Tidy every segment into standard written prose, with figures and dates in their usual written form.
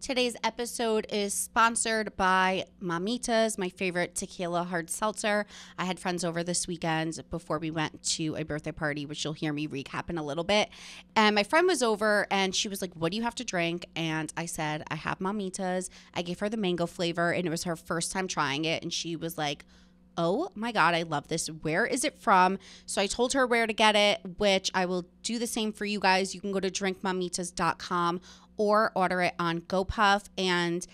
Today's episode is sponsored by Mamitas, my favorite tequila hard seltzer. I had friends over this weekend before we went to a birthday party, which you'll hear me recap in a little bit. And my friend was over and she was like, "What do you have to drink?" And I said, "I have Mamitas." I gave her the mango flavor and it was her first time trying it. And she was like, "Oh my God, I love this. Where is it from?" So I told her where to get it, which I will do the same for you guys. You can go to drinkmamitas.com or order it on GoPuff. And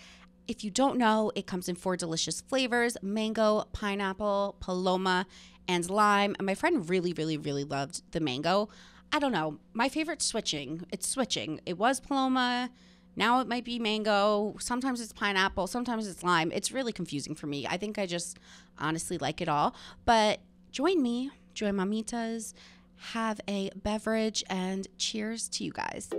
if you don't know, it comes in 4 delicious flavors: mango, pineapple, paloma, and lime. And my friend really, really, really loved the mango. I don't know. My favorite's switching. It's switching. It was paloma. Now it might be mango. Sometimes it's pineapple. Sometimes it's lime. It's really confusing for me. I think I just honestly like it all. But join me. Join Mamitas. Have a beverage and cheers to you guys.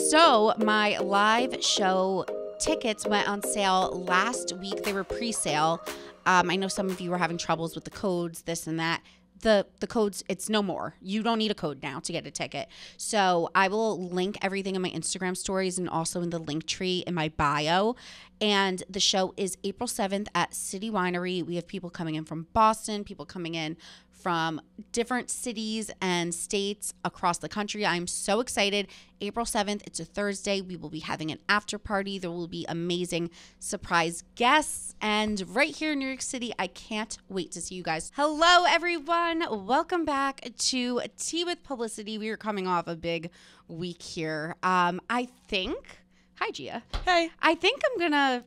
So my live show tickets went on sale last week. They were pre-sale. I know some of you were having troubles with the codes, this and that. The codes, it's no more. You don't need a code now to get a ticket. So I will link everything in my Instagram stories and also in the link tree in my bio. And the show is April 7th at City Winery. We have people coming in from Boston, people coming in from different cities and states across the country. I'm so excited. April 7th, it's a Thursday. We will be having an after party. There will be amazing surprise guests. And right here in New York City, I can't wait to see you guys. Hello, everyone. Welcome back to Tea with Publicity. We are coming off a big week here. I think, hi, Gia. Hey. I think I'm going to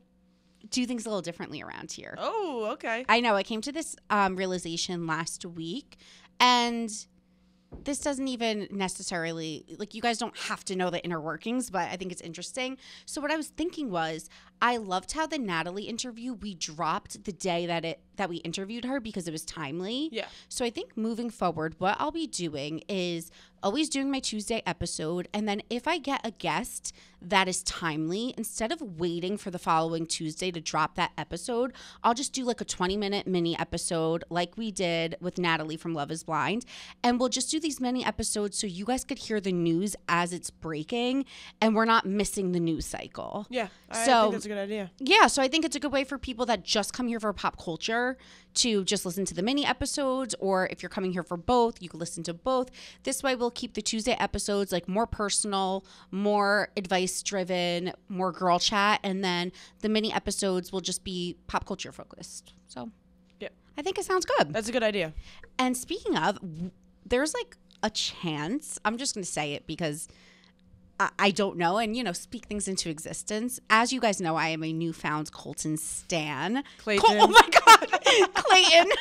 do things a little differently around here. Oh, okay. I know. I came to this realization last week, and this doesn't even necessarily, like, you guys don't have to know the inner workings, but I think it's interesting. So what I was thinking was, I loved how the Natalie interview, we dropped the day that we interviewed her because it was timely. Yeah. So I think moving forward, what I'll be doing is always doing my Tuesday episode. And then if I get a guest that is timely, instead of waiting for the following Tuesday to drop that episode, I'll just do like a 20-minute mini episode like we did with Natalie from Love is Blind. And we'll just do these mini episodes so you guys could hear the news as it's breaking and we're not missing the news cycle. Yeah. I think that's a good idea. Yeah, so I think it's a good way for people that just come here for pop culture to just listen to the mini episodes, or if you're coming here for both, you can listen to both. This way we'll keep the Tuesday episodes like more personal, more advice driven, more girl chat, and then the mini episodes will just be pop culture focused. So yeah, I think it sounds good. That's a good idea. And speaking of, there's like a chance, I'm just going to say it because I don't know, and, you know, speak things into existence. As you guys know, I am a newfound Colton stan. Clayton. Oh, my God. Clayton.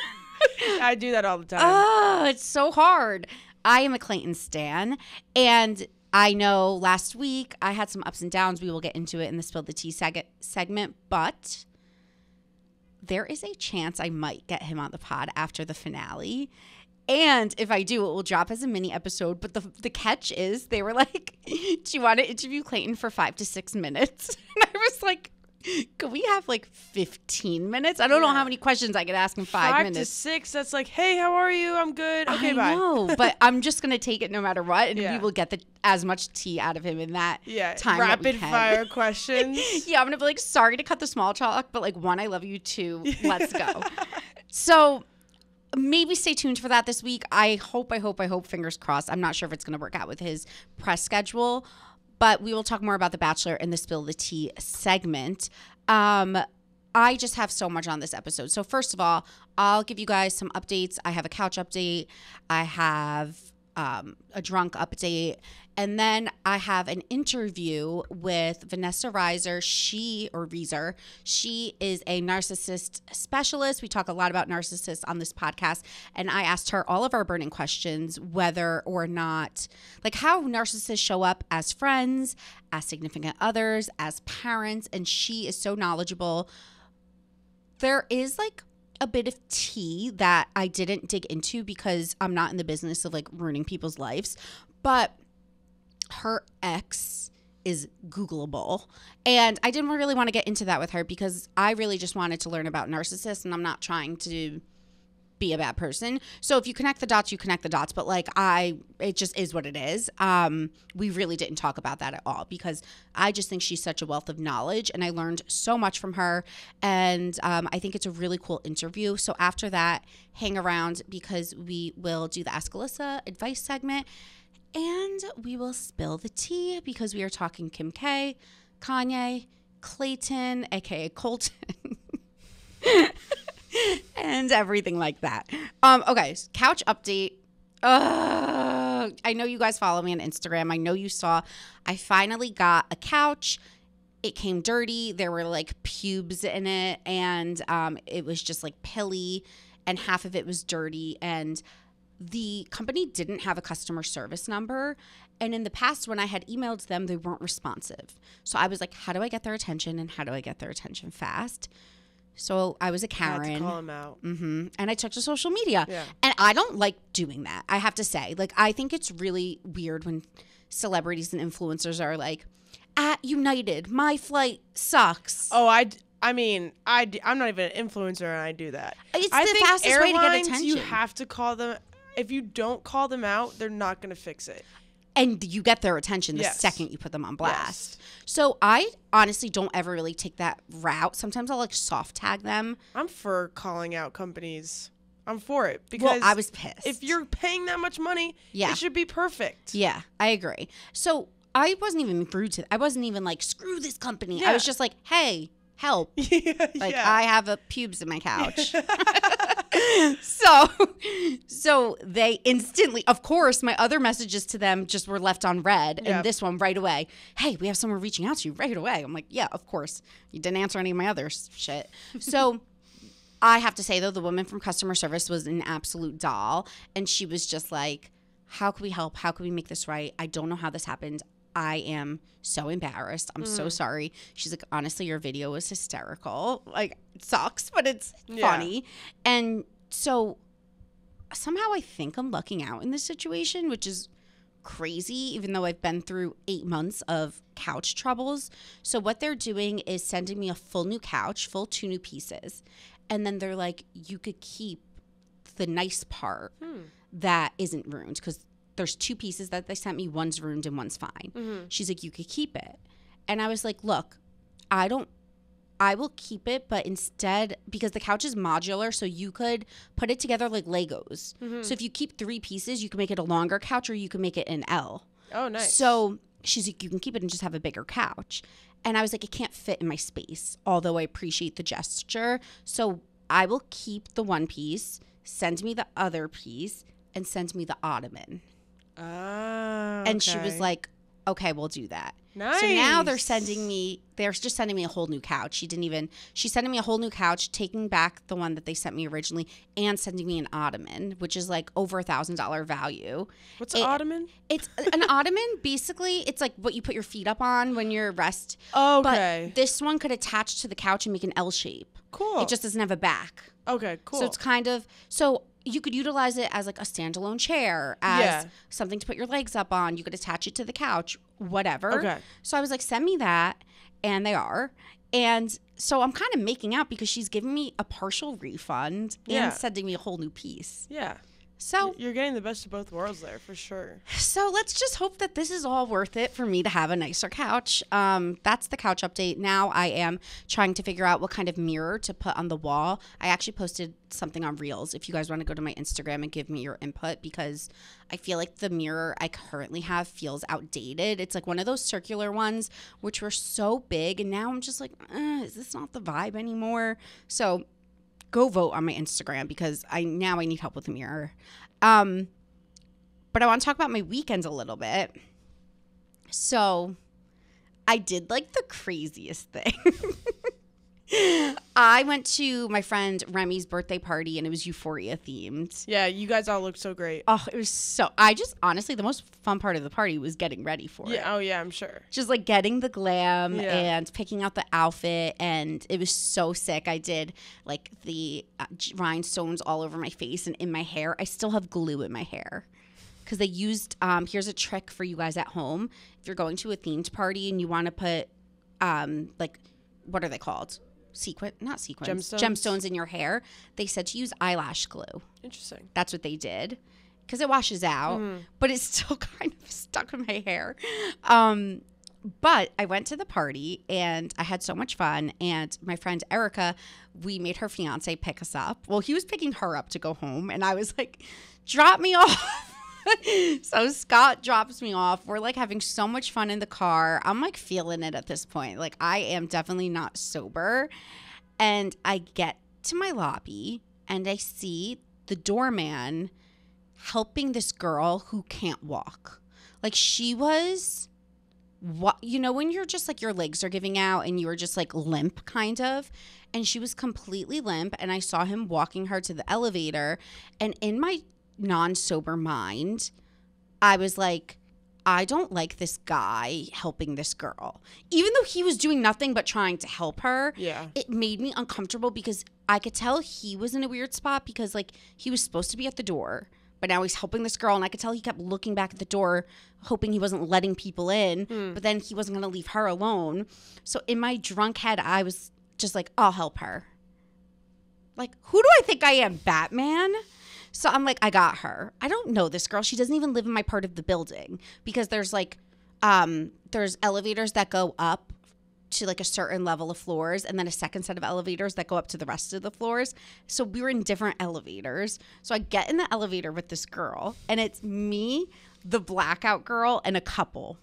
I do that all the time. Oh, it's so hard. I am a Clayton stan, and I know last week I had some ups and downs. We will get into it in the Spill the Tea segment, but there is a chance I might get him on the pod after the finale. And if I do, it will drop as a mini episode. But the catch is they were like, "Do you want to interview Clayton for 5 to 6 minutes?" And I was like, could we have like 15 minutes? I don't know how many questions I could ask in 5 minutes. 5 to 6, that's like, "Hey, how are you? I'm good. Okay, bye." I know, but I'm just going to take it no matter what. And Yeah. we will get as much tea out of him in that time. Rapid fire questions. Yeah, I'm going to be like, "Sorry to cut the small talk, but like, 1, I love you. 2, let's go." So maybe stay tuned for that this week. I hope, fingers crossed. I'm not sure if it's going to work out with his press schedule, but we will talk more about The Bachelor in the Spill the Tea segment. I just have so much on this episode. So first of all, I'll give you guys some updates. I have a couch update. I have a drunk update. And then I have an interview with Vanessa Reiser. She is a narcissist specialist. We talk a lot about narcissists on this podcast. And I asked her all of our burning questions, whether or not, like how narcissists show up as friends, as significant others, as parents. And she is so knowledgeable. There is like a bit of tea that I didn't dig into because I'm not in the business of like ruining people's lives, but her ex is Googleable. And I didn't really want to get into that with her because I really just wanted to learn about narcissists, and I'm not trying to be a bad person. So if you connect the dots, you connect the dots. But like it just is what it is. We really didn't talk about that at all because I just think she's such a wealth of knowledge and I learned so much from her. And I think it's a really cool interview. So after that, hang around because we will do the Ask Alyssa advice segment and we will spill the tea because we are talking Kim K, Kanye, Clayton, aka Colton. And everything like that. Okay, couch update. I know you guys follow me on Instagram. I know you saw I finally got a couch. It came dirty. There were like pubes in it and it was just like pilly and half of it was dirty and the company didn't have a customer service number. And in the past, when I had emailed them, they weren't responsive. So I was like, how do I get their attention and how do I get their attention fast? So I was a Karen. I had to call him out. And I took to social media. Yeah. And I don't like doing that, I have to say. Like, I think it's really weird when celebrities and influencers are like, at United, my flight sucks. Oh, I'm not even an influencer and I do that. It's I the think fastest way to get airlines, attention. you have to call them. If you don't call them out, they're not going to fix it. And you get their attention the second you put them on blast. So I honestly don't ever really take that route. Sometimes I'll like soft tag them. I'm for calling out companies. I'm for it because I was pissed. If you're paying that much money, it should be perfect. Yeah, I agree. So I wasn't even rude to. I wasn't even like screw this company. Yeah. I was just like, hey, help! I have a pubes in my couch. So they instantly, of course, my other messages to them just were left on red, and this one right away. Hey, we have someone reaching out to you right away. I'm like, yeah, of course. You didn't answer any of my other shit. So I have to say though, the woman from customer service was an absolute doll, and she was just like, how can we help? How can we make this right? I don't know how this happened. I am so embarrassed. I'm so sorry. She's like, honestly, your video was hysterical. Like, it sucks, but it's funny. And so somehow I think I'm lucking out in this situation, which is crazy, even though I've been through 8 months of couch troubles. So what they're doing is sending me a full new couch, full 2 new pieces. And then they're like, you could keep the nice part that isn't ruined because there's 2 pieces that they sent me. One's ruined and one's fine. She's like, you could keep it. And I was like, look, I will keep it, but instead, because the couch is modular, so you could put it together like Legos. So if you keep 3 pieces, you can make it a longer couch or you can make it an L. Oh, nice. So she's like, you can keep it and just have a bigger couch. And I was like, it can't fit in my space, although I appreciate the gesture. So I will keep the 1 piece, send me the other piece, and send me the ottoman. And she was like, okay, we'll do that. Nice. So now they're just sending me a whole new couch. She's sending me a whole new couch, taking back the one that they sent me originally and sending me an ottoman, which is like over $1,000 value. What's an ottoman? It's an ottoman. Basically, it's like what you put your feet up on when you're rest. Okay. But this one could attach to the couch and make an L shape. Cool. It just doesn't have a back. Okay, cool. So it's kind of, you could utilize it as like a standalone chair, as something to put your legs up on. You could attach it to the couch, whatever. Okay. So I was like, send me that. And they are. And so I'm kind of making out because she's giving me a partial refund and sending me a whole new piece. Yeah. So you're getting the best of both worlds there for sure. So let's just hope that this is all worth it for me to have a nicer couch. That's the couch update. Now I am trying to figure out what kind of mirror to put on the wall. I actually posted something on Reels. If you guys want to go to my Instagram and give me your input, because I feel like the mirror I currently have feels outdated. It's like one of those circular ones, which were so big. And now I'm just like, is this not the vibe anymore? So go vote on my Instagram because I need help with the mirror. But I want to talk about my weekends a little bit. So I did like the craziest thing. I went to my friend Remy's birthday party and it was Euphoria themed. Yeah, you guys all looked so great. Oh, it was honestly, the most fun part of the party was getting ready for it. Oh yeah, I'm sure. Just like getting the glam and picking out the outfit, and it was so sick. I did like the rhinestones all over my face and in my hair. I still have glue in my hair because they used, here's a trick for you guys at home. If you're going to a themed party and you want to put, like, what are they called? not sequins, Gemstones? in your hair, they said to use eyelash glue. Interesting. That's what they did because it washes out, but it's still kind of stuck in my hair. But I went to the party and I had so much fun. And my friend Erica, we made her fiance pick us up. Well, he was picking her up to go home. And I was like, drop me off. So Scott drops me off. We're like having so much fun in the car. I'm like feeling it at this point. Like I am definitely not sober. And I get to my lobby and I see the doorman helping this girl who can't walk. Like she was... when you're just like your legs are giving out and you were just like limp kind of, and she was completely limp, and I saw him walking her to the elevator, and in my non-sober mind I was like, I don't like this guy helping this girl, even though he was doing nothing but trying to help her. It made me uncomfortable because I could tell he was in a weird spot because like he was supposed to be at the door, but now he's helping this girl, and I could tell he kept looking back at the door, hoping he wasn't letting people in, but then he wasn't going to leave her alone. So in my drunk head, I was just like, I'll help her. Like, who do I think I am, Batman? So I'm like, I got her. I don't know this girl. She doesn't even live in my part of the building because there's like, there's elevators that go up to like a certain level of floors and then a second set of elevators that go up to the rest of the floors. So we were in different elevators. So I get in the elevator with this girl and it's me, the blackout girl, and a couple.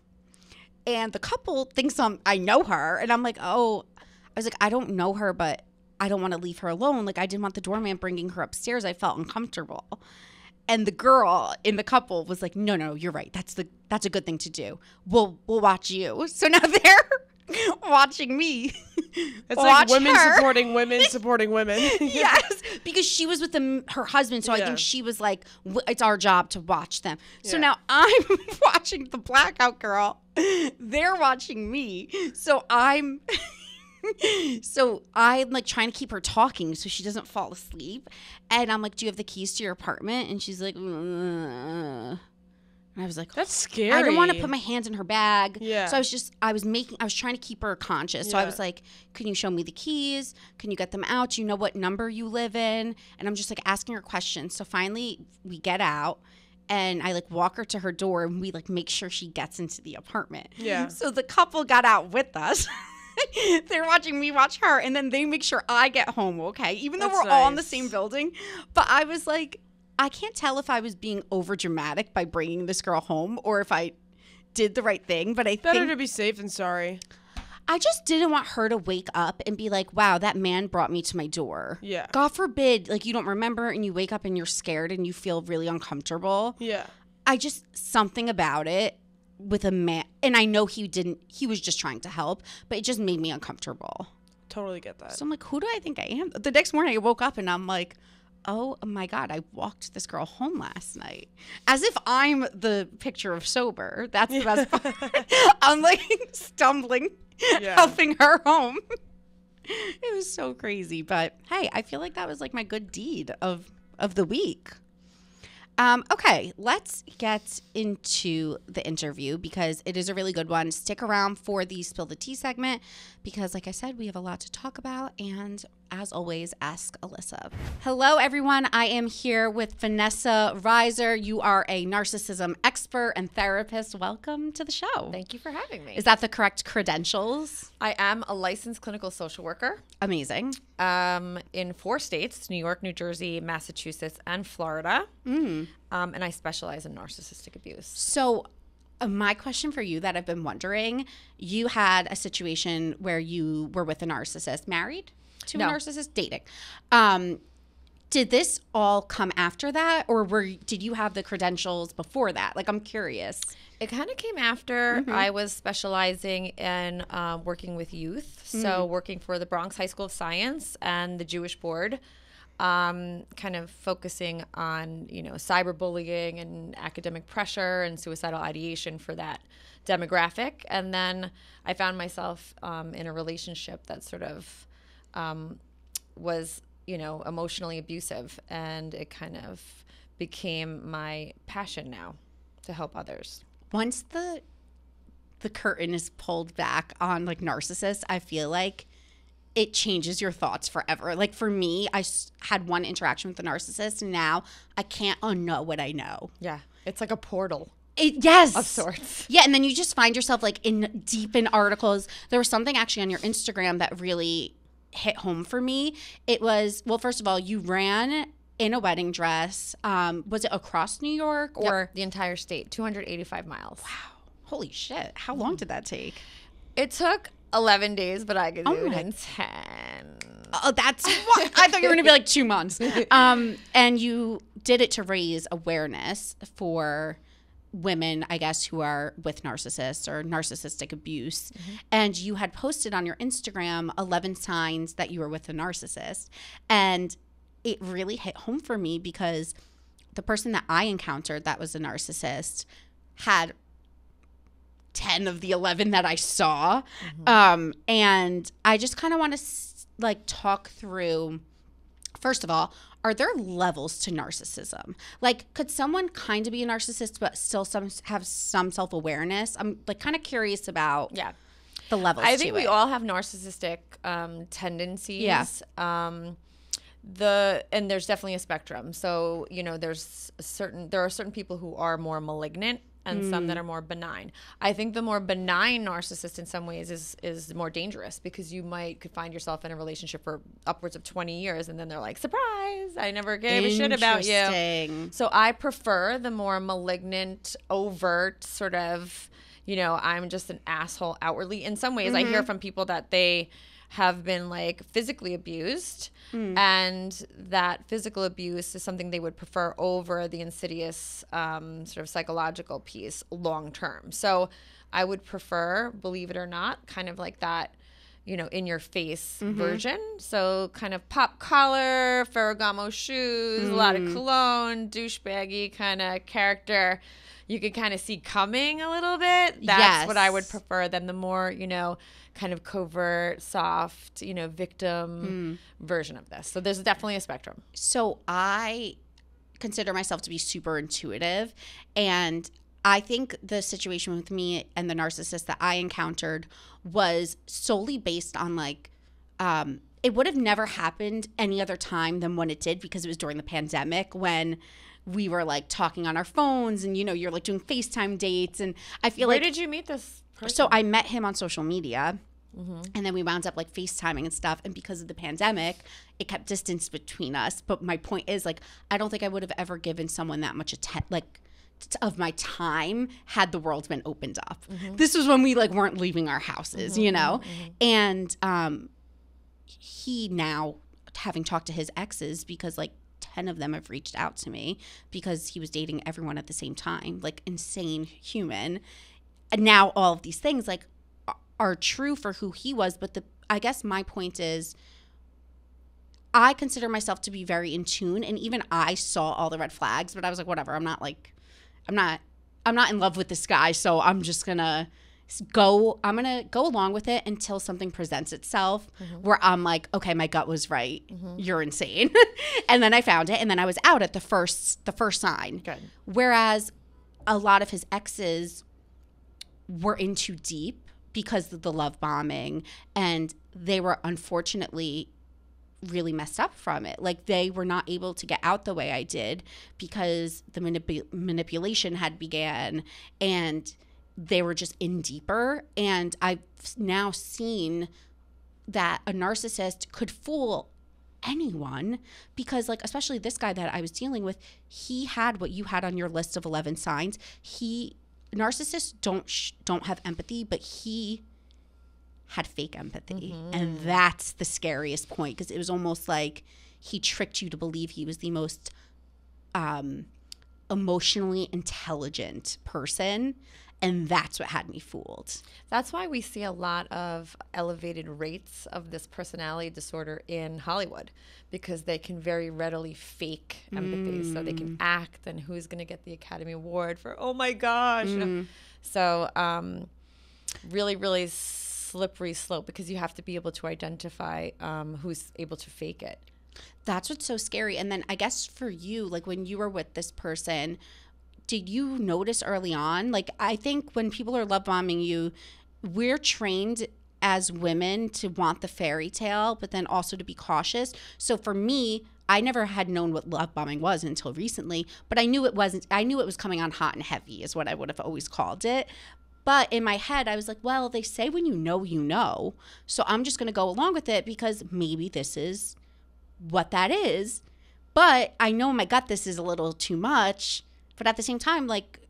And the couple thinks I know her. And I'm like, oh, I was like, I don't know her, but I don't want to leave her alone. Like I didn't want the doorman bringing her upstairs. I felt uncomfortable. And the girl in the couple was like, no, you're right. That's a good thing to do. We'll watch you. So now they're watching me. It's like women supporting women supporting women. Yes, because she was with her husband, so I think she was like, it's our job to watch them. So now I'm watching the blackout girl. They're watching me. So I'm like trying to keep her talking so she doesn't fall asleep. And I'm like, do you have the keys to your apartment? And she's like, And I was like, that's scary. I don't want to put my hands in her bag. Yeah. So I was trying to keep her conscious. So I was like, can you show me the keys? Can you get them out? Do you know what number you live in? And I'm just like asking her questions. So finally we get out and I like walk her to her door and we like make sure she gets into the apartment. Yeah. So the couple got out with us. They're watching me watch her and then they make sure I get home, okay? Even though we're all in the same building. But I was like, I can't tell if I was being over dramatic by bringing this girl home or if I did the right thing, but better to be safe than sorry. I just didn't want her to wake up and be like, wow, that man brought me to my door. Yeah. God forbid, like you don't remember and you wake up and you're scared and you feel really uncomfortable. Yeah. Something about it with a man, and I know he was just trying to help, but it just made me uncomfortable. Totally get that. So I'm like, who do I think I am? The next morning I woke up and I'm like, oh my God, I walked this girl home last night. As if I'm the picture of sober. That's the best part. I'm like stumbling, helping her home. It was so crazy. But hey, I feel like that was like my good deed of the week. Okay, let's get into the interview because it is a really good one. Stick around for the Spill the Tea segment because, like I said, we have a lot to talk about. And as always, Ask Alyssa. Hello, everyone. I am here with Vanessa Reiser. You are a narcissism expert and therapist. Welcome to the show. Thank you for having me. Is that the correct credentials? I am a licensed clinical social worker. Amazing. In 4 states, New York, New Jersey, Massachusetts, and Florida. And I specialize in narcissistic abuse. So my question for you that I've been wondering, you had a situation where you were with a narcissist, married to a narcissist, dating. Did this all come after that, or did you have the credentials before that? Like, I'm curious. It kind of came after. I was specializing in working with youth, so working for the Bronx High School of Science and the Jewish Board, kind of focusing on, cyberbullying and academic pressure and suicidal ideation for that demographic. And then I found myself in a relationship that sort of was, emotionally abusive, and it kind of became my passion now to help others. Once the curtain is pulled back on like narcissists, I feel like it changes your thoughts forever. Like for me, had one interaction with a narcissist, and now I can't unknow what I know. Yeah. It's like a portal. Yes. Of sorts. Yeah, and then you just find yourself like deep in articles. There was something actually on your Instagram that really hit home for me. It was, well, first of all, you ran in a wedding dress. Was it across New York or? Yep, the entire state, 285 miles. Wow. Holy shit. How long did that take? It took 11 days, but I could do it in 10. Oh, that's what I thought you were going to be like 2 months. And you did it to raise awareness for women, I guess, who are with narcissists or narcissistic abuse. And you had posted on your Instagram 11 signs that you were with a narcissist. And it really hit home for me because the person that I encountered that was a narcissist had 10 of the 11 that I saw. And I just kind of want to like talk through, first of all, are there levels to narcissism? Like, could someone kind of be a narcissist but still have some self-awareness? I'm like kind of curious about the levels. I think we all have narcissistic tendencies. Yeah. And there's definitely a spectrum. So, you know, there are certain people who are more malignant and some that are more benign. I think the more benign narcissist in some ways is more dangerous because you could find yourself in a relationship for upwards of 20 years and then they're like, surprise, I never gave a shit about you. So I prefer the more malignant, overt sort of, you know, I'm just an asshole outwardly. In some ways, I hear from people that they have been like physically abused and that physical abuse is something they would prefer over the insidious sort of psychological piece long term. So I would prefer, believe it or not, kind of like that, you know, in your face version. So kind of pop collar, Ferragamo shoes, a lot of cologne, douchebaggy kind of character. You could kind of see coming a little bit. That's what I would prefer than the more, you know, kind of covert, soft, you know, victim version of this. So there's definitely a spectrum. So I consider myself to be super intuitive. And I think the situation with me and the narcissist that I encountered was solely based on like, it would have never happened any other time than when it did because it was during the pandemic when we were like talking on our phones and, you know, you're like doing FaceTime dates. And I feel Where did you meet this person? So I met him on social media. And then we wound up like FaceTiming and stuff. And because of the pandemic, it kept distance between us. But my point is like, I don't think I would have ever given someone that much of my time had the world been opened up. This was when we like weren't leaving our houses, you know? And he now, having talked to his exes, because like 10 of them have reached out to me because he was dating everyone at the same time, like insane human. And now all of these things like are true for who he was. But I guess my point is I consider myself to be very in tune. And even I saw all the red flags, but I was like, whatever, I'm not in love with this guy. So I'm just gonna go along with it until something presents itself where I'm like, okay, my gut was right. You're insane. And then I found it. And then I was out at the first sign. Good. Whereas a lot of his exes were in too deep because of the love bombing, and they were unfortunately really messed up from it. Like they were not able to get out the way I did because the manipulation had began and they were just in deeper. And I've now seen that a narcissist could fool anyone because like, especially this guy that I was dealing with, he had what you had on your list of 11 signs. Narcissists don't have empathy, but he had fake empathy. And that's the scariest point because it was almost like he tricked you to believe he was the most emotionally intelligent person. And that's what had me fooled. That's why we see a lot of elevated rates of this personality disorder in Hollywood because they can very readily fake empathy. So they can act and who's going to get the Academy Award for, oh my gosh. You know? So really, really slippery slope because you have to be able to identify who's able to fake it. That's what's so scary. And then I guess for you, like when you were with this person, did you notice early on? Like, I think when people are love bombing you, we're trained as women to want the fairy tale, but then also to be cautious. So for me, I never had known what love bombing was until recently, but I knew it wasn't. I knew it was coming on hot and heavy is what I would have always called it. But in my head, I was like, well, they say when you know. So I'm just going to go along with it because maybe this is what that is. But I know in my gut this is a little too much. But at the same time, like,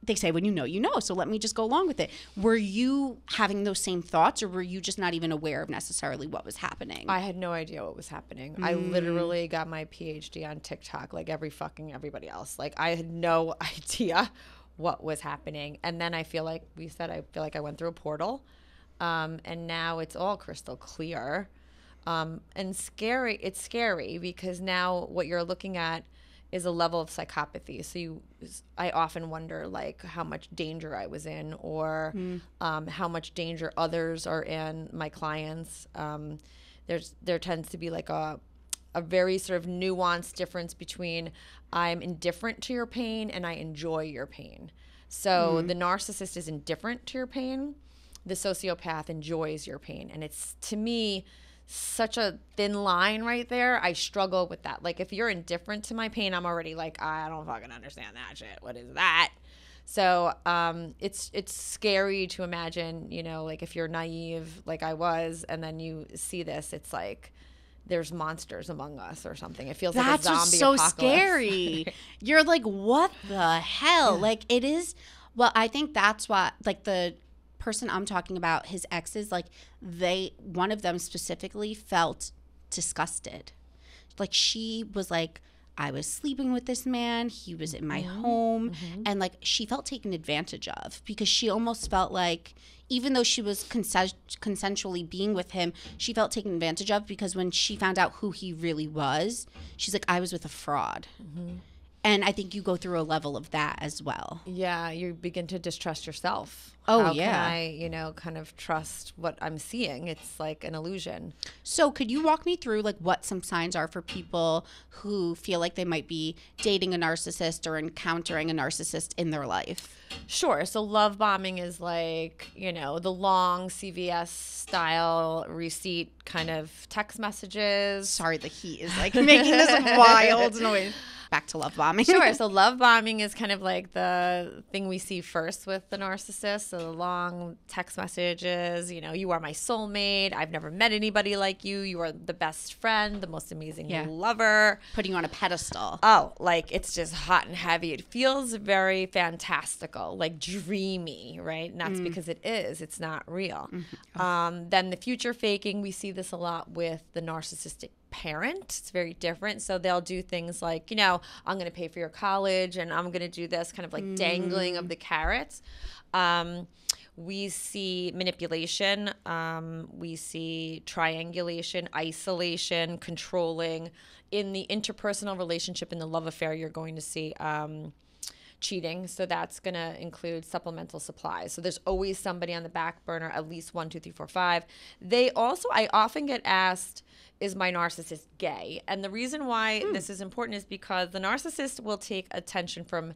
they say when you know. So let me just go along with it. Were you having those same thoughts, or were you just not even aware of necessarily what was happening? I had no idea what was happening. I literally got my PhD on TikTok like everybody else. Like, I had no idea what was happening. And then I feel like I went through a portal, and now it's all crystal clear, and scary. It's scary because now what you're looking at is a level of psychopathy. So I often wonder like how much danger I was in, or how much danger others are in, my clients. There tends to be like a very sort of nuanced difference between I'm indifferent to your pain and I enjoy your pain. So the narcissist is indifferent to your pain. The sociopath enjoys your pain. And it's, to me, such a thin line right there. I struggle with that. Like, if you're indifferent to my pain, I'm already like, I don't fucking understand that shit. What is that? So it's scary to imagine, like if you're naive like I was, and then you see this, it's like there's monsters among us or something. It feels like a zombie That's so apocalypse. scary. You're like, what the hell? Like, it is. Well, I think that's what, like, the person I'm talking about, his exes, like, one of them specifically felt disgusted. Like, she was like, I was sleeping with this man, he was in my home, and like she felt taken advantage of, because she almost felt like, even though she was consensually being with him, she felt taken advantage of, because when she found out who he really was, she's like, I was with a fraud. And I think you go through a level of that as well. Yeah, you begin to distrust yourself. Oh, How yeah. can I, kind of trust what I'm seeing? It's like an illusion. So could you walk me through like what some signs are for people who feel like they might be dating a narcissist or encountering a narcissist in their life? Sure. So love bombing is like, the long CVS style receipt kind of text messages. Sorry, the heat is like making this wild noise. Back to love bombing. Sure. So love bombing is kind of like the thing we see first with the narcissist. So the long text messages, you are my soulmate. I've never met anybody like you. You are the best friend, the most amazing lover. Putting you on a pedestal. Oh, like it's just hot and heavy. It feels very fantastical, like dreamy, right? And that's because it is. It's not real. Then the future faking, we see this a lot with the narcissistic parent. It's very different. So they'll do things like, I'm going to pay for your college and I'm going to do this, kind of like dangling of the carrots. We see manipulation. We see triangulation, isolation, controlling. In the interpersonal relationship, in the love affair, you're going to see cheating. So that's going to include supplemental supplies. So there's always somebody on the back burner, at least 1, 2, 3, 4, 5. I often get asked, is my narcissist gay? And the reason why this is important is because the narcissist will take attention from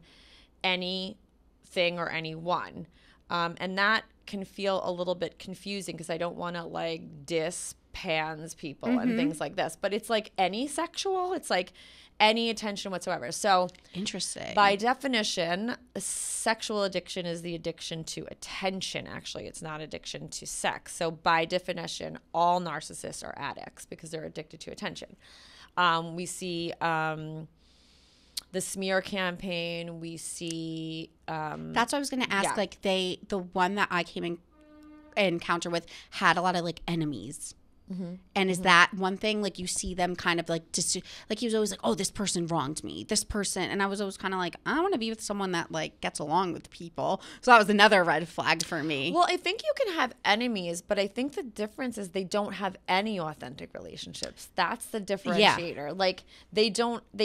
anything or anyone. And that can feel a little bit confusing because I don't want to like diss pans people and things like this. But it's like any sexual, it's like any attention whatsoever. So interesting. By definition, sexual addiction is the addiction to attention. Actually, it's not addiction to sex. So by definition, all narcissists are addicts because they're addicted to attention. We see the smear campaign. We see that's what I was going to ask. Like the one that I came in encounter with had a lot of like enemies. And is that one thing, like you see them kind of like like he was always like, oh, this person wronged me, this person, and I was always kind of like, I want to be with someone that like gets along with people. So that was another red flag for me. Well, I think you can have enemies, but I think the difference is they don't have any authentic relationships. That's the differentiator. Like they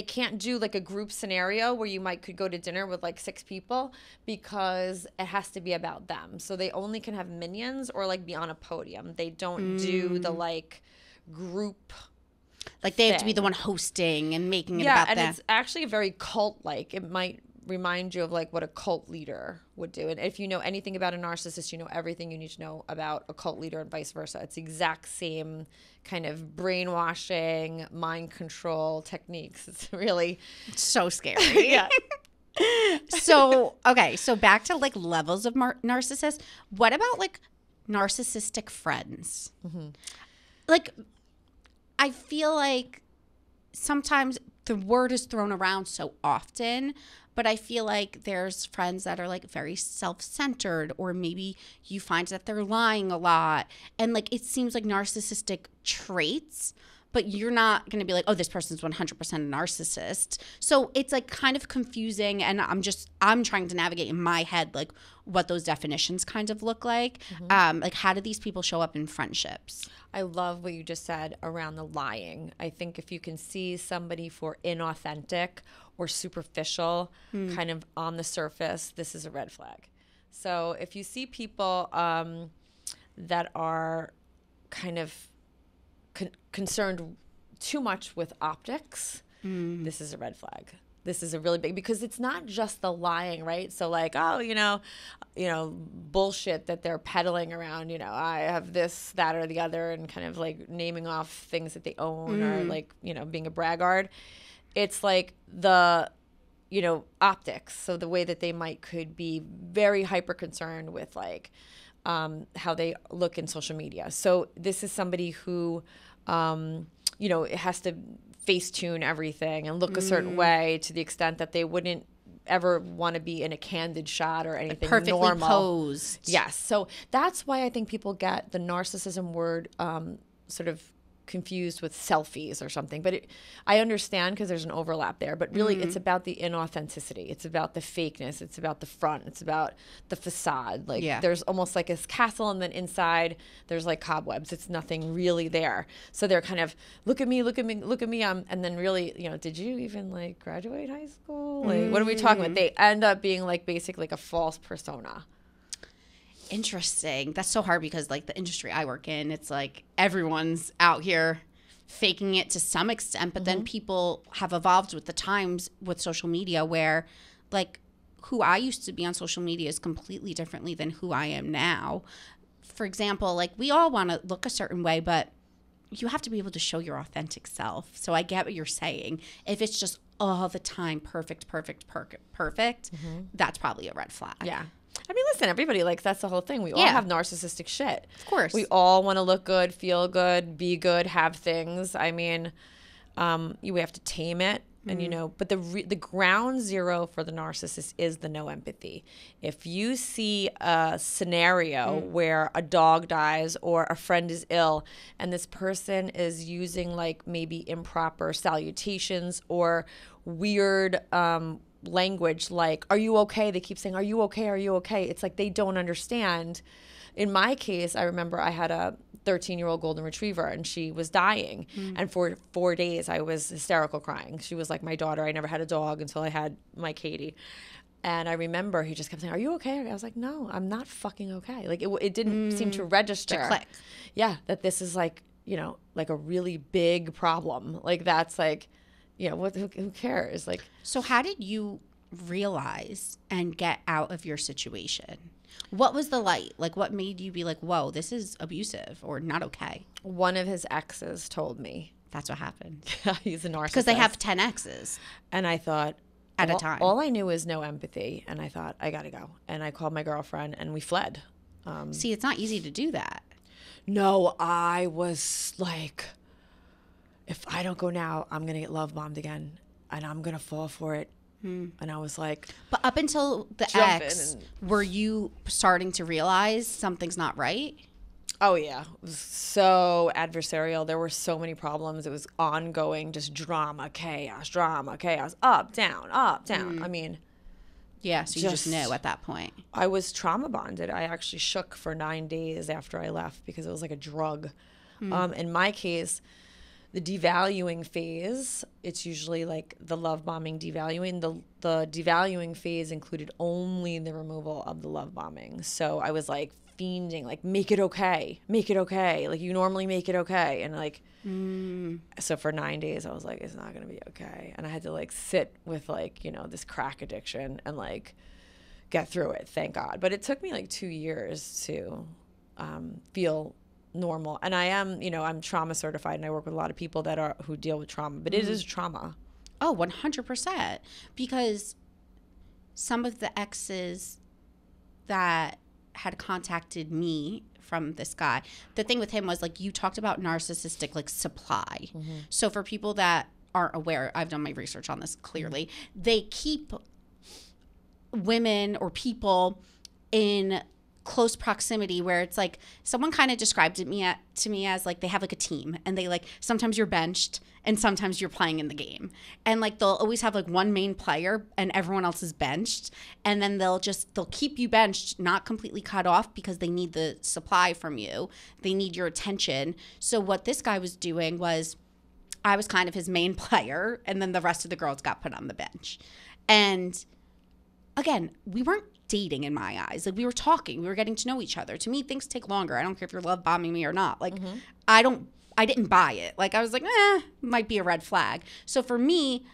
can't do like a group scenario where you could go to dinner with like 6 people because it has to be about them. So they only can have minions or like be on a podium. They don't do the like group, like they have to be the one hosting and making it about them. Yeah, and it's actually very cult-like. It might remind you of like what a cult leader would do. And if you know anything about a narcissist, you know everything you need to know about a cult leader and vice versa. It's the exact same kind of brainwashing, mind control techniques. It's really so scary. yeah. So, okay, so back to like levels of narcissists. What about like narcissistic friends? Like, I feel like sometimes the word is thrown around so often, but I feel like there's friends that are like very self-centered, or maybe you find that they're lying a lot. And like, it seems like narcissistic traits, but you're not going to be like, oh, this person's 100% a narcissist. So it's like kind of confusing. And I'm trying to navigate in my head, like what those definitions kind of look like. Like, how do these people show up in friendships? I love what you just said around the lying. I think if you can see somebody for inauthentic or superficial, kind of on the surface, this is a red flag. So if you see people that are kind of concerned too much with optics, this is a red flag. This is a really big, because it's not just the lying, right? So like, oh, you know, bullshit that they're peddling around, you know, I have this, that, or the other, and kind of like naming off things that they own or like, you know, being a braggart. It's like the, you know, optics. So the way that they could be very hyper concerned with like how they look in social media. So this is somebody who, you know, it has to Facetune everything and look a certain way, to the extent that they wouldn't ever want to be in a candid shot or anything perfectly normal. posed. Yes. So that's why I think people get the narcissism word sort of confused with selfies or something. But I understand, because there's an overlap there. But really, it's about the inauthenticity. It's about the fakeness. It's about the front. It's about the facade. Like there's almost like a castle, and then inside there's like cobwebs. It's nothing really there. So they're kind of, look at me, look at me, look at me. And then really, you know, did you even like graduate high school? Like, what are we talking about? They end up being like basically like a false persona. Interesting. That's so hard, because like the industry I work in, it's like everyone's out here faking it to some extent, but then people have evolved with the times with social media, where like who I used to be on social media is completely differently than who I am now. For example, like we all want to look a certain way, but you have to be able to show your authentic self. So I get what you're saying. If it's just all the time perfect, that's probably a red flag. Yeah. I mean, listen, everybody, like, that's the whole thing. We all have narcissistic shit. Of course. We all want to look good, feel good, be good, have things. I mean, we have to tame it. And, you know, but the ground zero for the narcissist is the no empathy. If you see a scenario where a dog dies or a friend is ill, and this person is using like maybe improper salutations or weird language, like, are you okay? They keep saying, are you okay? Are you okay? It's like they don't understand. In my case, I remember I had a 13-year-old golden retriever, and she was dying. And for 4 days, I was hysterical crying. She was like my daughter. I never had a dog until I had my Katie. And I remember he just kept saying, are you okay? I was like, no, I'm not fucking okay. Like it didn't seem to register. To click. Yeah, that this is like, you know, like a really big problem. Like that's like, you know, who cares? Like, so how did you realize and get out of your situation? What was the light? Like, what made you be like, whoa, this is abusive or not okay? one of his exes told me. That's what happened. He's a narcissist. Because they have 10 exes. And I thought, at a time. All I knew is no empathy. And I thought, I got to go. And I called my girlfriend and we fled. See, it's not easy to do that. No, I was like, if I don't go now, I'm going to get love bombed again. And I'm going to fall for it. And I was like, but up until the ex, were you starting to realize something's not right? Oh, yeah. It was so adversarial. There were so many problems. It was ongoing, just drama, chaos, up, down. I mean. Yeah, so you just knew at that point. I was trauma bonded. I actually shook for 9 days after I left because it was like a drug. In my case, the devaluing phase, it's usually like the love bombing devaluing. The devaluing phase included only the removal of the love bombing. So I was like fiending, like, make it okay. Like, you normally make it okay. And like, so for 9 days, I was like, it's not going to be okay. And I had to like sit with like, you know, this crack addiction and like get through it, thank God. But it took me like 2 years to feel normal. And I am, you know, I'm trauma certified, and I work with a lot of people who deal with trauma, but it is trauma. Oh, 100%. Because some of the exes that had contacted me from this guy, the thing with him was like, you talked about narcissistic like supply. So for people that aren't aware, I've done my research on this clearly, they keep women or people in close proximity where it's like, someone kind of described it to me as like they have like a team, and they like, sometimes you're benched and sometimes you're playing in the game, and like they'll always have like one main player and everyone else is benched, and then they'll keep you benched, not completely cut off, because they need the supply from you, they need your attention. So what this guy was doing was, I was kind of his main player, and then the rest of the girls got put on the bench. And again, we weren't dating in my eyes. Like, we were talking, we were getting to know each other. To me, things take longer. I don't care if you're love bombing me or not. Like, I didn't buy it. Like, I was like, might be a red flag. So for me,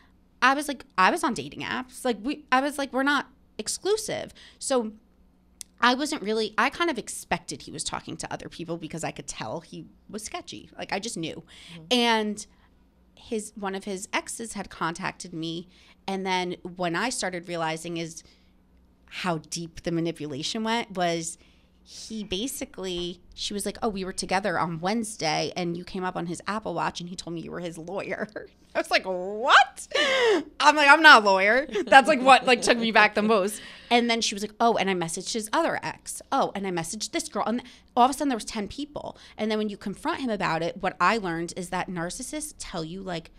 I was on dating apps. Like, I was like, we're not exclusive. So I kind of expected he was talking to other people, because I could tell he was sketchy. Like, I just knew. And one of his exes had contacted me, and then when I started realizing is how deep the manipulation went, was she was like, oh, we were together on Wednesday and you came up on his Apple Watch and he told me you were his lawyer. I was like, what? I'm like, I'm not a lawyer. That's like what like took me back the most. And then she was like, oh, and I messaged his other ex. Oh, and I messaged this girl. And all of a sudden there was 10 people. And then when you confront him about it, what I learned is that narcissists tell you like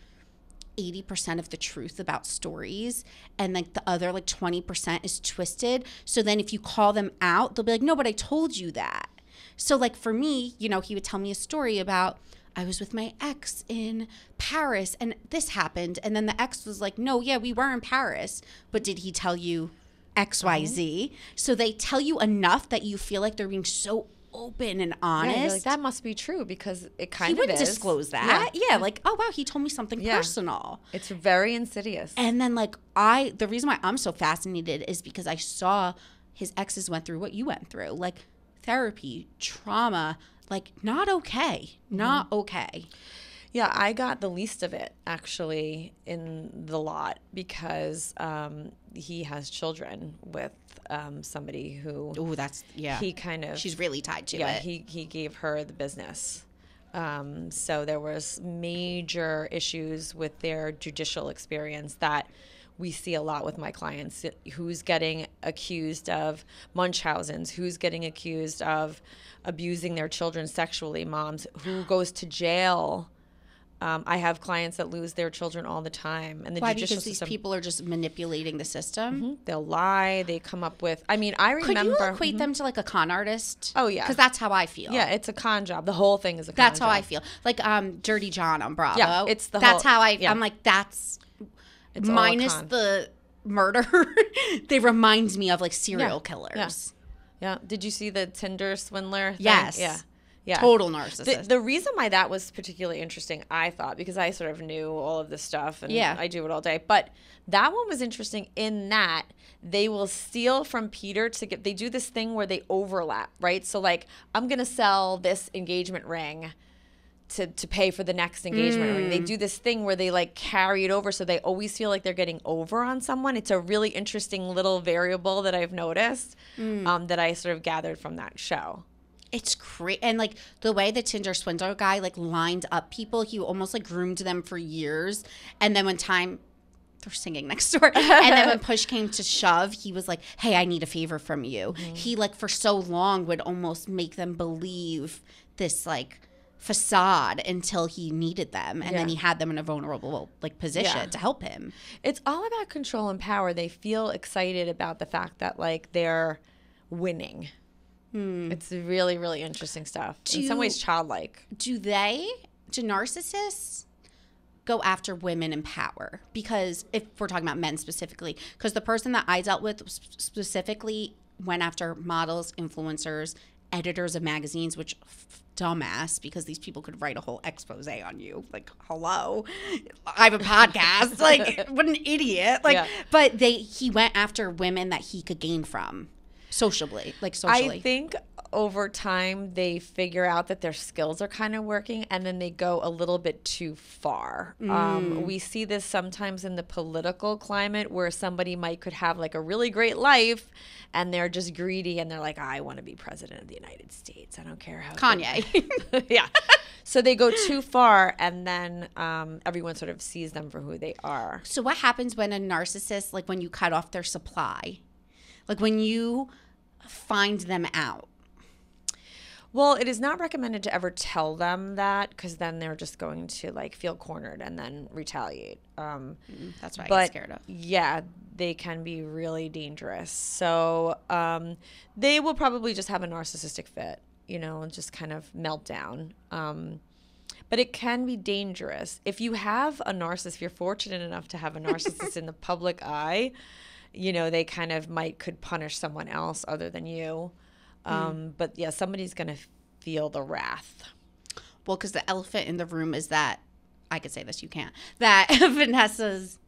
80% of the truth about stories, and like the other like 20% is twisted. So then if you call them out, they'll be like, no, but I told you that. So like for me, you know, he would tell me a story about, I was with my ex in Paris and this happened. And then the ex was like, no, yeah, we were in Paris, but did he tell you XYZ? So they tell you enough that you feel like they're being so open and honest. Yeah, you're like, that must be true, because it kind of is. He wouldn't disclose that. Yeah, like, oh, wow, he told me something personal. It's very insidious. And then, like, the reason why I'm so fascinated is because I saw his exes went through what you went through. Like, therapy, trauma, like, not okay. Not okay. Yeah, I got the least of it, actually, in the lot, because he has children with somebody who... Oh, that's... Yeah. He kind of... She's really tied to it. Yeah, he gave her the business. So there was major issues with their judicial experience that we see a lot with my clients. Who's getting accused of Munchausen's? Who's getting accused of abusing their children sexually? Moms. Who goes to jail? I have clients that lose their children all the time. And the judicial because system, these people are just manipulating the system? They'll lie. They come up with... I mean, I remember... Could you equate them to like a con artist? Oh, yeah. Because that's how I feel. Yeah, it's a con job. The whole thing is a con That's job. how I feel. Like Dirty John on Bravo. Yeah, it's the That's whole... how I... Yeah. I'm like, that's... It's minus the murder. They remind me of like serial Yeah. killers. Yeah. Did you see the Tinder swindler thing? Yes. Yeah. Yeah. Total narcissist. The reason why that was particularly interesting, I thought, because I sort of knew all of this stuff and I do it all day, but that one was interesting in that they will steal from Peter they do this thing where they overlap, right? So like, I'm going to sell this engagement ring to pay for the next engagement ring. They do this thing where they like carry it over, so they always feel like they're getting over on someone. It's a really interesting little variable that I've noticed that I sort of gathered from that show. It's great. And like the way the Tinder swindler guy like lined up people, he almost like groomed them for years. And then when they're singing next door. And then when push came to shove, he was like, hey, I need a favor from you. He like for so long would almost make them believe this like facade until he needed them. And then he had them in a vulnerable like position to help him. It's all about control and power. They feel excited about the fact that like they're winning. It's really, really interesting stuff. In some ways, childlike. Do narcissists go after women in power? Because if we're talking about men specifically, because the person that I dealt with specifically went after models, influencers, editors of magazines, which dumbass, because these people could write a whole expose on you. Like, hello, I have a podcast. Like, what an idiot. Like, but he went after women that he could gain from socially. I think over time they figure out that their skills are kind of working, and then they go a little bit too far. We see this sometimes in the political climate where somebody could have like a really great life and they're just greedy and they're like, I want to be president of the United States. I don't care how Kanye. Yeah. So they go too far, and then everyone sort of sees them for who they are. So what happens when a narcissist, like when you cut off their supply, like when you find them out? Well, it is not recommended to ever tell them that, because then they're just going to like feel cornered and then retaliate. That's what I get scared of. Yeah, they can be really dangerous. So they will probably just have a narcissistic fit, and just kind of melt down. But it can be dangerous. If you have a narcissist, if you're fortunate enough to have a narcissist in the public eye, they kind of could punish someone else other than you. But yeah, somebody's going to feel the wrath. Well, because the elephant in the room is that, I could say this, you can't, that Vanessa's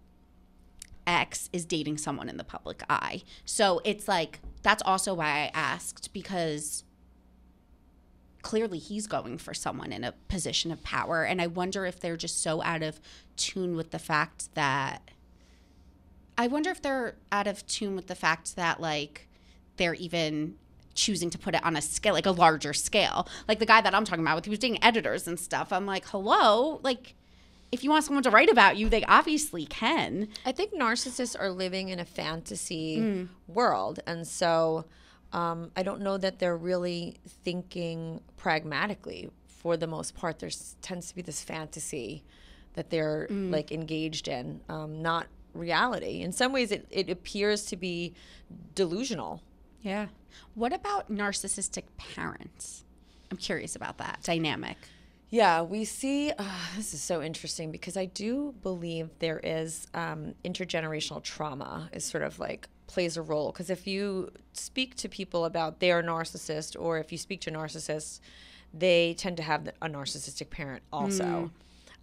ex is dating someone in the public eye. So it's like, that's also why I asked, because clearly he's going for someone in a position of power. And I wonder if they're just so out of tune with the fact that, like, they're even choosing to put it on a scale, like a larger scale. Like the guy that I'm talking about, he was dating editors and stuff. I'm like, hello? Like, if you want someone to write about you, they obviously can. I think narcissists are living in a fantasy world. And so I don't know that they're really thinking pragmatically for the most part. There tends to be this fantasy that they're like engaged in, not reality. In some ways, it appears to be delusional. Yeah. What about narcissistic parents? I'm curious about that dynamic. Yeah, we see, this is so interesting, because I do believe there is intergenerational trauma is sort of like plays a role. Because if you speak to people about their narcissist, or if you speak to narcissists, they tend to have a narcissistic parent also.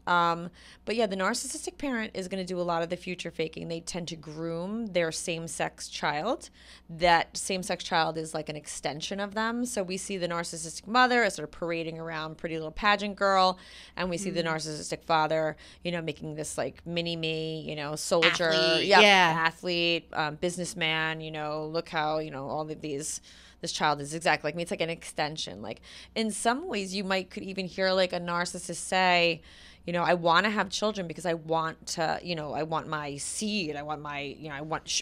But yeah, the narcissistic parent is going to do a lot of the future faking. They tend to groom their same-sex child. That same-sex child is like an extension of them. So we see the narcissistic mother as sort of parading around pretty little pageant girl. And we see the narcissistic father, making this like mini-me, soldier. Athlete. Athlete, businessman, look how, all of these... This child is exactly like me. It's like an extension. Like in some ways you could even hear like a narcissist say, I want to have children because I want to, I want my seed. I want my,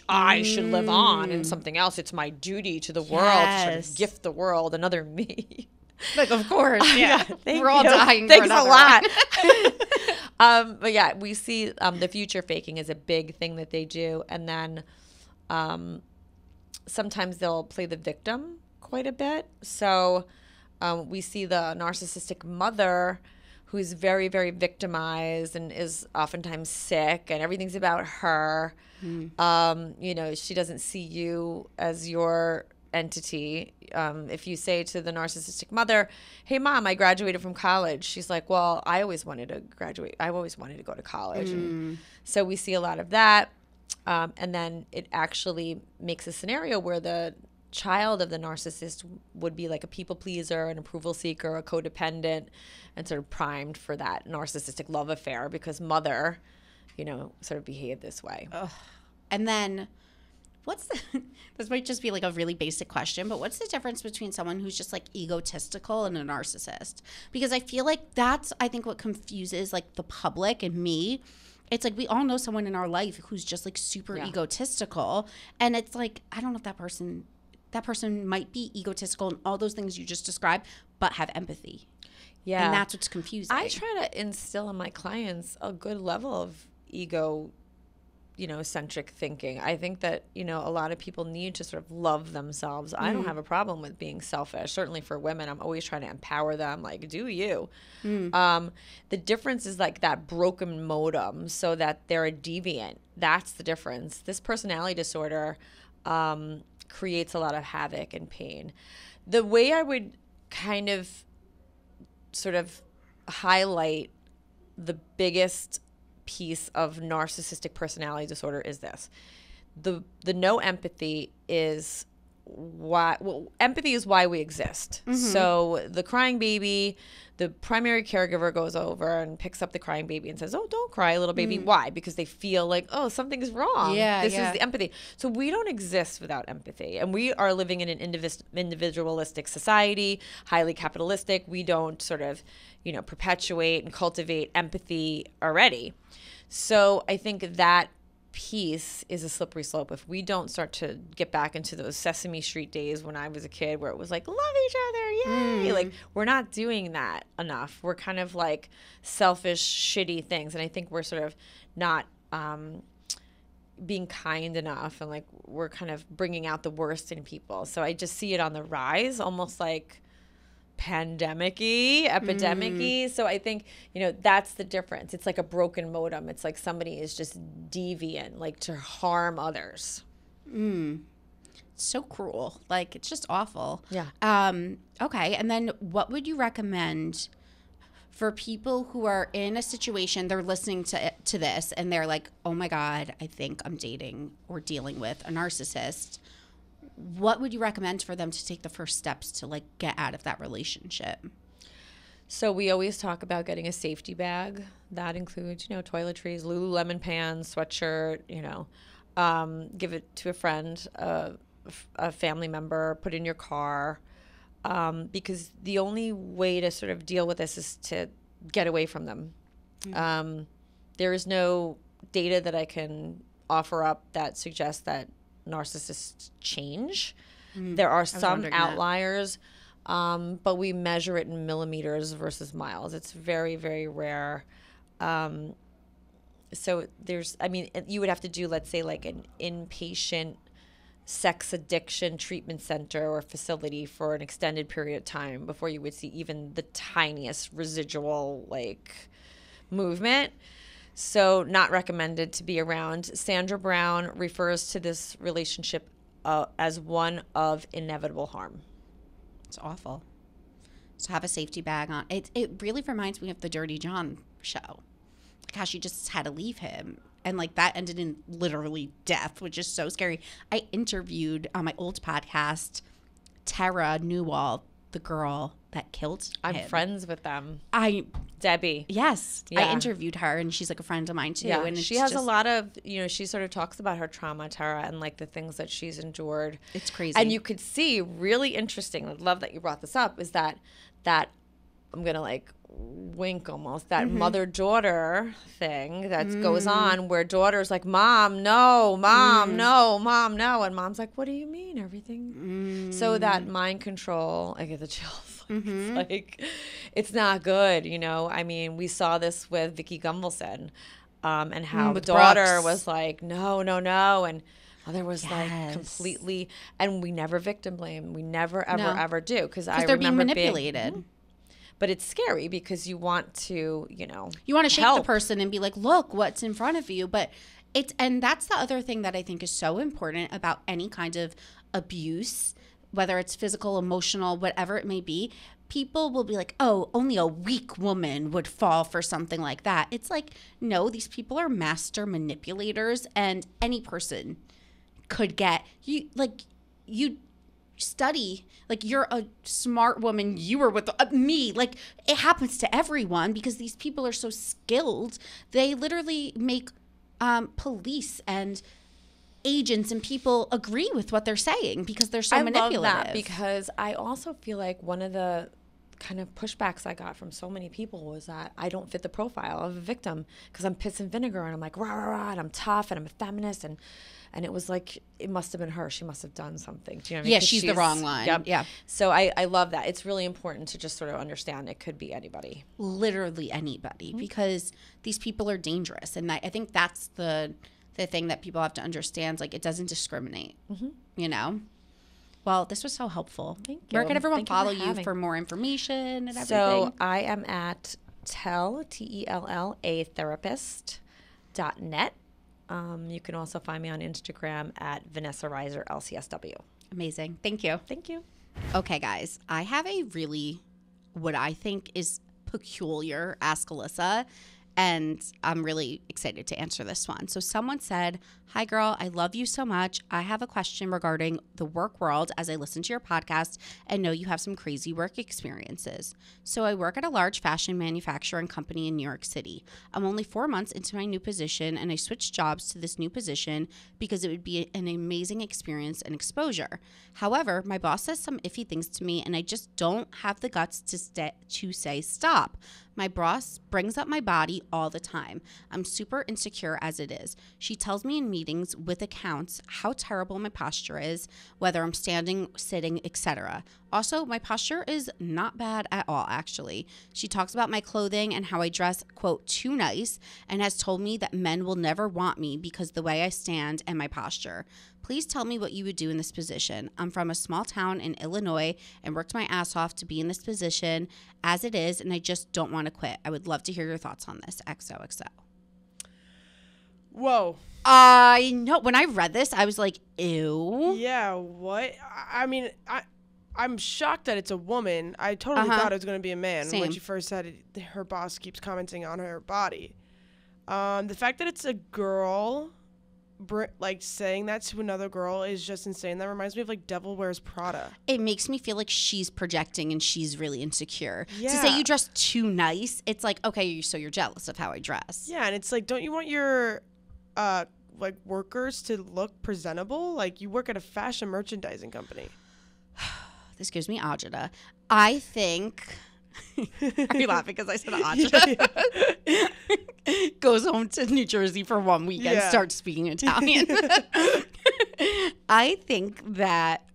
I should live on, and something else. It's my duty to the world to sort of gift the world another me. Like, of course. Yeah. We're all dying Thanks for a lot. But yeah, we see the future faking is a big thing that they do. And then sometimes they'll play the victim quite a bit. So we see the narcissistic mother who's very, very victimized and is oftentimes sick, and everything's about her. She doesn't see you as your entity. If you say to the narcissistic mother, hey, Mom, I graduated from college, she's like, well, I always wanted to graduate. I always wanted to go to college. And so we see a lot of that. And then it actually makes a scenario where the child of the narcissist would be like a people pleaser, an approval seeker, a codependent, and sort of primed for that narcissistic love affair because mother, sort of behaved this way. Ugh. And then this might just be like a really basic question, but what's the difference between someone who's just like egotistical and a narcissist? Because I feel like that's, I think, what confuses like the public and me. It's like we all know someone in our life who's just like super egotistical, and it's like, I don't know if that person might be egotistical and all those things you just described, but have empathy. Yeah. And that's what's confusing. I try to instill in my clients a good level of ego, centric thinking. I think that, a lot of people need to sort of love themselves. I don't have a problem with being selfish. Certainly for women, I'm always trying to empower them, like, do you. The difference is like that broken modem so that they're a deviant. That's the difference. This personality disorder creates a lot of havoc and pain. the way I would kind of sort of highlight the biggest piece of narcissistic personality disorder is this. The no empathy is why, well, empathy is why we exist. So the crying baby, the primary caregiver goes over and picks up the crying baby and says, oh, don't cry, little baby. Why? Because they feel like, oh, something's wrong. This is the empathy. So we don't exist without empathy. And we are living in an individualistic society, highly capitalistic. We don't sort of, perpetuate and cultivate empathy already. So I think that piece is a slippery slope. If we don't start to get back into those Sesame Street days when I was a kid where it was like, love each other, yay. Like, we're not doing that enough. We're kind of like selfish, shitty things. And I think we're sort of not being kind enough, and like we're kind of bringing out the worst in people. So I just see it on the rise, almost like pandemic-y, epidemic-y. So I think, that's the difference. It's like a broken modem. It's like somebody is just deviant, like to harm others. So cruel. Like, it's just awful. Yeah. Okay. And then what would you recommend for people who are in a situation, they're listening to this and they're like, oh my God, I think I'm dating or dealing with a narcissist. What would you recommend for them to take the first steps to like get out of that relationship? So we always talk about getting a safety bag. That includes, toiletries, Lululemon pants, sweatshirt, give it to a friend, a family member, put in your car. Because the only way to sort of deal with this is to get away from them. There is no data that I can offer up that suggests that narcissists change. There are some outliers, but we measure it in millimeters versus miles. It's very, very rare. So you would have to do, let's say, like an inpatient sex addiction treatment center or facility for an extended period of time before you would see even the tiniest residual like movement. So not recommended to be around. Sandra Brown refers to this relationship as one of inevitable harm. It's awful. So have a safety bag on. It really reminds me of the Dirty John show. Like how she just had to leave him. And like that ended in literally death, which is so scary. I interviewed on my old podcast Tara Newell, the girl that killed him. I'm friends with them. Debbie. Yes. Yeah. I interviewed her and she's like a friend of mine too. Yeah. And she has a lot of, she sort of talks about her trauma, Tara, and like the things that she's endured. It's crazy. And you could see really interesting, I love that you brought this up, is that I'm going to like wink almost, that mother-daughter thing that goes on where daughter's like, mom, no, mom, no, mom, no. And mom's like, what do you mean, everything? So that mind control, I get the chills. It's like, it's not good, I mean, we saw this with Vicky Gunvalson and how the daughter was like, no. And mother was like completely, and we never victim blame. We never, ever do. Because I they're remember being manipulated. But it's scary because you want to, you want to shake the person and be like, look what's in front of you. But and that's the other thing that I think is so important about any kind of abuse, whether it's physical, emotional, whatever it may be. People will be like, oh, only a weak woman would fall for something like that. It's like, no, these people are master manipulators, and any person could get you study, like you're a smart woman, you were with me, like it happens to everyone because these people are so skilled. They literally make police and agents and people agree with what they're saying because they're so manipulative. I love that because I also feel like one of the kind of pushbacks I got from so many people was that I don't fit the profile of a victim because I'm piss and vinegar and I'm like rah rah rah and I'm tough and I'm a feminist and it was like it must have been her. She must have done something. Do you know what I mean? Yeah, she's the wrong one. Yep. Yeah. So I love that. It's really important to just sort of understand it could be anybody. Literally anybody because these people are dangerous, and I think that's the thing that people have to understand. Like it doesn't discriminate. Well, this was so helpful. Thank you. Where can everyone follow you for more information and everything? So I am at TELLA therapist.net. You can also find me on Instagram at Vanessa Reiser LCSW. Amazing. Thank you. Thank you. Okay, guys, I have a really, what I think is peculiar Ask Alyssa, and I'm really excited to answer this one. So someone said, "Hi girl, I love you so much. I have a question regarding the work world as I listen to your podcast and know you have some crazy work experiences. So I work at a large fashion manufacturing company in New York City. I'm only 4 months into my new position and I switched jobs to this new position because it would be an amazing experience and exposure. However, my boss says some iffy things to me and I just don't have the guts to say stop. My boss brings up my body all the time. I'm super insecure as it is. She tells me in meetings with accounts how terrible my posture is, whether I'm standing, sitting, etc. Also, my posture is not bad at all, actually. She talks about my clothing and how I dress, quote, too nice, and has told me that men will never want me because the way I stand and my posture. Please tell me what you would do in this position. I'm from a small town in Illinois and worked my ass off to be in this position as it is, and I just don't want to quit. I would love to hear your thoughts on this. XOXO." Whoa. I know. When I read this, I was like, ew. Yeah, what? I mean, I'm shocked that it's a woman. I totally thought it was going to be a man when she first said it, her boss keeps commenting on her body. The fact that it's a girl, like, saying that to another girl is just insane. That reminds me of, like, Devil Wears Prada. It makes me feel like she's projecting and she's really insecure. Yeah. To say you dress too nice, it's like, okay, so you're jealous of how I dress. Yeah, and it's like, don't you want your like workers to look presentable? Like, you work at a fashion merchandising company. This gives me agita. I think. Are you laughing because I said agita? Yeah. Goes home to New Jersey for 1 weekend, starts speaking Italian. I think that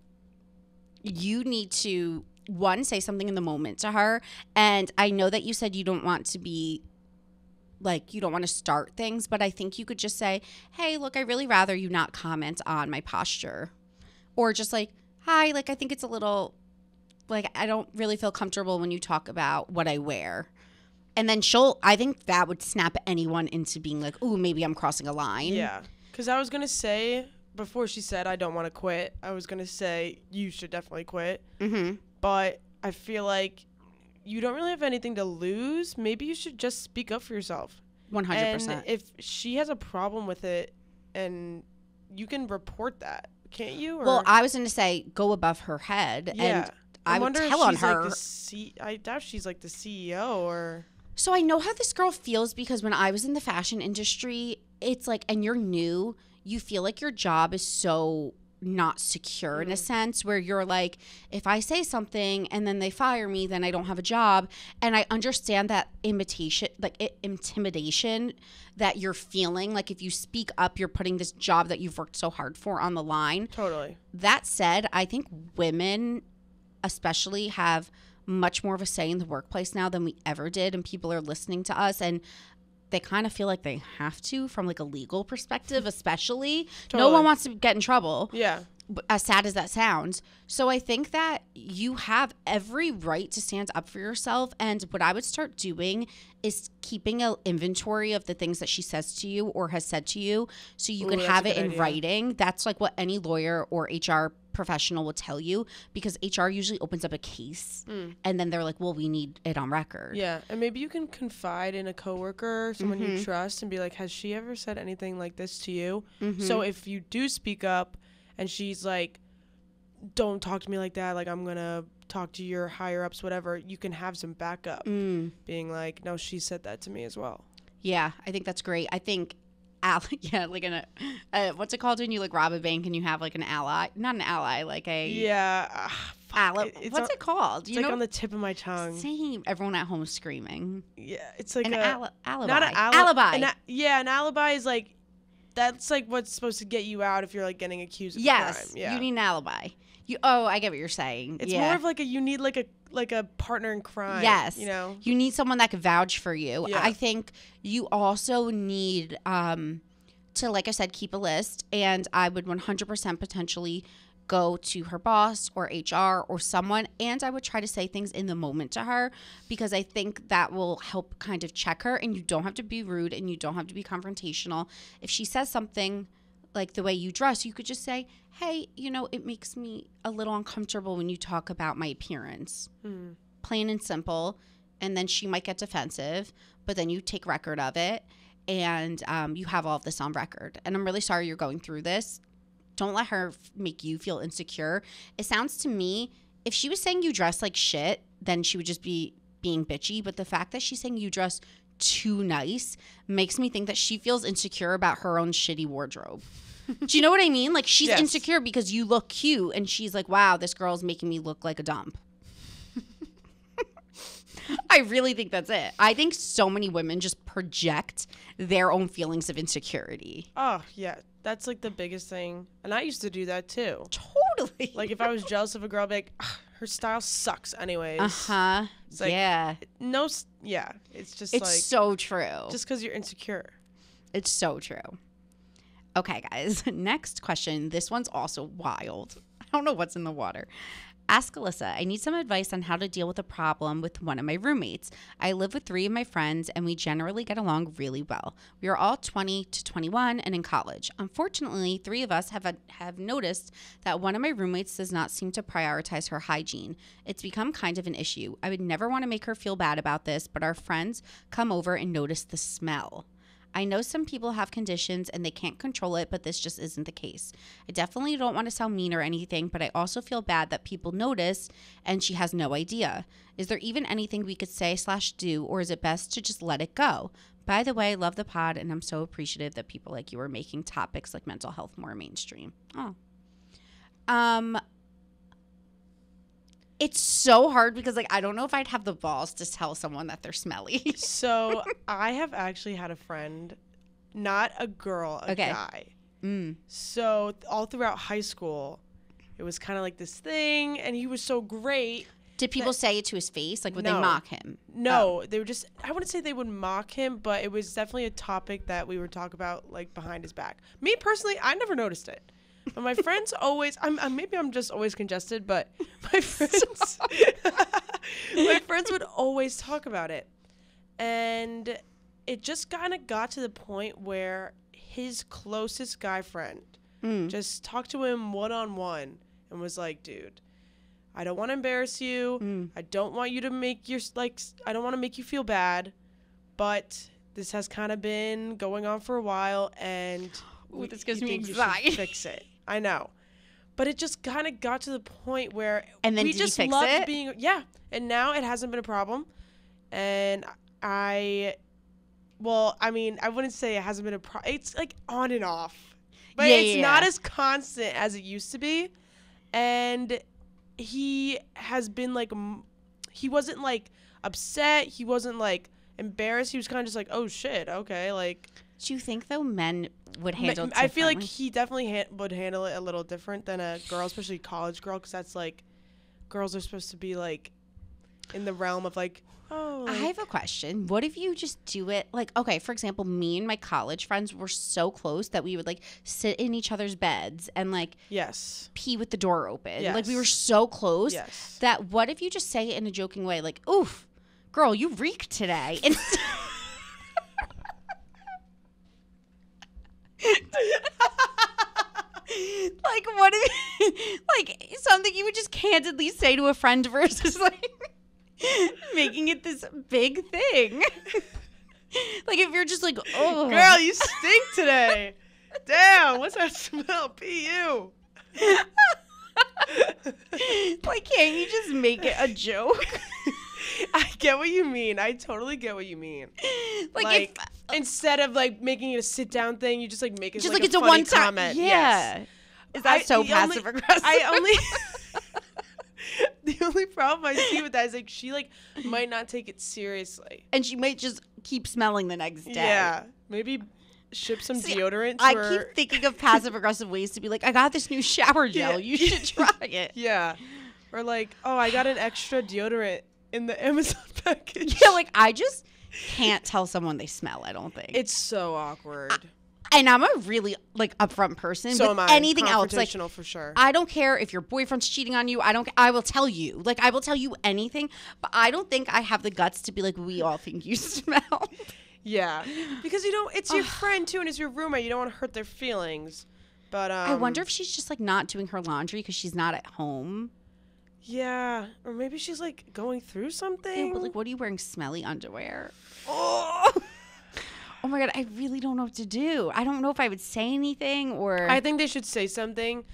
you need to, one, say something in the moment to her. And I know that you said you don't want to be, like, you don't want to start things, but I think you could just say, "Hey, look, I really rather you not comment on my posture." Or just like, "Hi, like, I think it's a little, like, I don't really feel comfortable when you talk about what I wear." And then I think that would snap anyone into being like, "Ooh, maybe I'm crossing a line." Yeah. Because I was going to say, before she said, "I don't want to quit," I was going to say, you should definitely quit. Mm-hmm. But I feel like you don't really have anything to lose. Maybe you should just speak up for yourself. 100%. And if she has a problem with it, and you can report that, can't you? Or? Well, I was going to say go above her head. Yeah. And I would wonder tell if on she's her. Like I doubt she's like the CEO or. So I know how this girl feels because when I was in the fashion industry, it's like, and you're new, you feel like your job is so not secure in a sense where you're like, if I say something and then they fire me, then I don't have a job. And I understand that intimidation that you're feeling. Like, if you speak up, you're putting this job that you've worked so hard for on the line. Totally. That said, I think women especially have much more of a say in the workplace now than we ever did. And people are listening to us and they kind of feel like they have to from like a legal perspective, especially. Totally. No one wants to get in trouble. Yeah. As sad as that sounds. So I think that you have every right to stand up for yourself. And what I would start doing is keeping an inventory of the things that she says to you or has said to you so you can have it in writing. That's like what any lawyer or HR professional will tell you, because HR usually opens up a case and then they're like, well, we need it on record. Yeah. And maybe you can confide in a coworker, someone you trust, and be like, has she ever said anything like this to you? So if you do speak up and she's like, don't talk to me like that, like, I'm gonna talk to your higher ups, whatever, you can have some backup being like, no, she said that to me as well. Yeah, I think that's great. I think like what's it called when you like rob a bank and you have like an ally? Not an ally, like a what's it called? It's like on the tip of my tongue. Same. Everyone at home screaming. Yeah, it's like an alibi. Not an alibi. An alibi is like, that's like what's supposed to get you out if you're like getting accused of a crime. Yeah, you need an alibi. I get what you're saying. It's more of like you need like a partner in crime. Yes. You know? You need someone that can vouch for you. Yeah. I think you also need to, like I said, keep a list. And I would 100% potentially go to her boss or HR or someone. And I would try to say things in the moment to her, because I think that will help kind of check her. And you don't have to be rude and you don't have to be confrontational. If she says something, like the way you dress, you could just say, hey, it makes me a little uncomfortable when you talk about my appearance. Plain and simple. And then she might get defensive, but then you take record of it, and you have all of this on record. And I'm really sorry you're going through this. Don't let her make you feel insecure. It sounds to me, if she was saying you dress like shit, then she would just be being bitchy. But the fact that she's saying you dress too nice makes me think that she feels insecure about her own shitty wardrobe. Do you know what I mean? Like, she's insecure because you look cute, and she's like, wow, this girl's making me look like a dump. I really think that's it. I think so many women just project their own feelings of insecurity. Oh, yeah. That's like the biggest thing. And I used to do that too. Totally. Like, if I was jealous of a girl, I'd be like, her style sucks anyways. Uh-huh. It's like, yeah. No, yeah. It's just it's like. It's so true. Just because you're insecure. It's so true. Okay, guys. Next question. This one's also wild. I don't know what's in the water. Ask Alyssa, I need some advice on how to deal with a problem with one of my roommates. I live with 3 of my friends, and we generally get along really well. We are all 20 to 21 and in college. Unfortunately, 3 of us have noticed that one of my roommates does not seem to prioritize her hygiene. It's become kind of an issue. I would never want to make her feel bad about this, but our friends come over and notice the smell. I know some people have conditions and they can't control it, but this just isn't the case. I definitely don't want to sound mean or anything, but I also feel bad that people notice and she has no idea. Is there even anything we could say / do, or is it best to just let it go? By the way, love the pod, and I'm so appreciative that people like you are making topics like mental health more mainstream. Oh. It's so hard because, like, I don't know if I'd have the balls to tell someone that they're smelly. So I have actually had a friend, not a girl, a guy. So all throughout high school, it was kind of like this thing, and he was so great. Did people say it to his face? Like, would they mock him? No, they were just, I wouldn't say they would mock him, but it was definitely a topic that we would talk about, like, behind his back. Me, personally, I never noticed it. But my friends always, maybe I'm just always congested, but my friends, my friends would always talk about it. And it just kind of got to the point where his closest guy friend just talked to him one-on-one and was like, dude, I don't want to embarrass you. I don't want you to make I don't want to make you feel bad, but this has kind of been going on for a while, and this gives me anxiety. Fix it. I know. But it just kind of got to the point where and then we just loved being, and now it hasn't been a problem. And I wouldn't say it hasn't been a problem. It's like on and off. But it's not as constant as it used to be. And he has been like, he wasn't like upset. He wasn't like embarrassed. He was kind of just like, oh shit, okay, like. Do you think, though, men would handle it differently? I feel like he definitely would handle it a little different than a girl, especially a college girl, because that's like, girls are supposed to be like in the realm of like, oh. Like, I have a question. What if you just do it like, okay, for example, me and my college friends were so close that we would like sit in each other's beds and like pee with the door open. Yes. Like we were so close that what if you just say it in a joking way, like, oof, girl, you reek today. And like, what if, like, something you would just candidly say to a friend versus, like, making it this big thing. Like, if you're just like, oh. Girl, you stink today. Damn, what's that smell? P.U. Like, can't you just make it a joke? I get what you mean. I totally get what you mean. Like if, instead of like making it a sit down thing, you just like make it just like it's a one comment. Yeah. Yes. Is that so passive aggressive? The only problem I see with that is like she like might not take it seriously, and she might just keep smelling the next day. Yeah, maybe ship some deodorant. I keep thinking of passive aggressive ways to be like, I got this new shower gel. You should try it. Yeah, or like, oh, I got an extra deodorant in the Amazon package. Yeah, like I just can't tell someone they smell. I don't think it's so awkward. And I'm a really like upfront person. So with am I. Anything else, like for sure. I don't care if your boyfriend's cheating on you. I will tell you. Like I will tell you anything. But I don't think I have the guts to be like, we all think you smell. Yeah, because you know it's your friend too, and it's your roommate. You don't want to hurt their feelings. But I wonder if she's just like not doing her laundry because she's not at home. Yeah, or maybe she's like going through something. Yeah, but like, what are you wearing? Smelly underwear? Oh. Oh my God, I really don't know what to do. I don't know if I would say anything or. I think they should say something.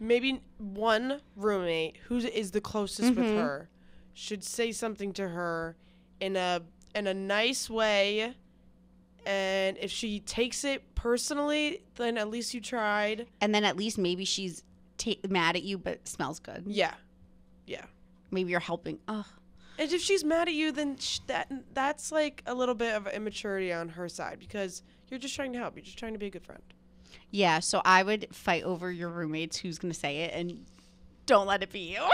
Maybe one roommate who is the closest with her should say something to her in a nice way. And if she takes it personally, then at least you tried. And then at least maybe she's mad at you, but smells good. Yeah. Yeah. Maybe you're helping. Oh. And if she's mad at you, then that's like a little bit of immaturity on her side because you're just trying to help. You're just trying to be a good friend. Yeah, so I would fight over your roommates who's going to say it and don't let it be you.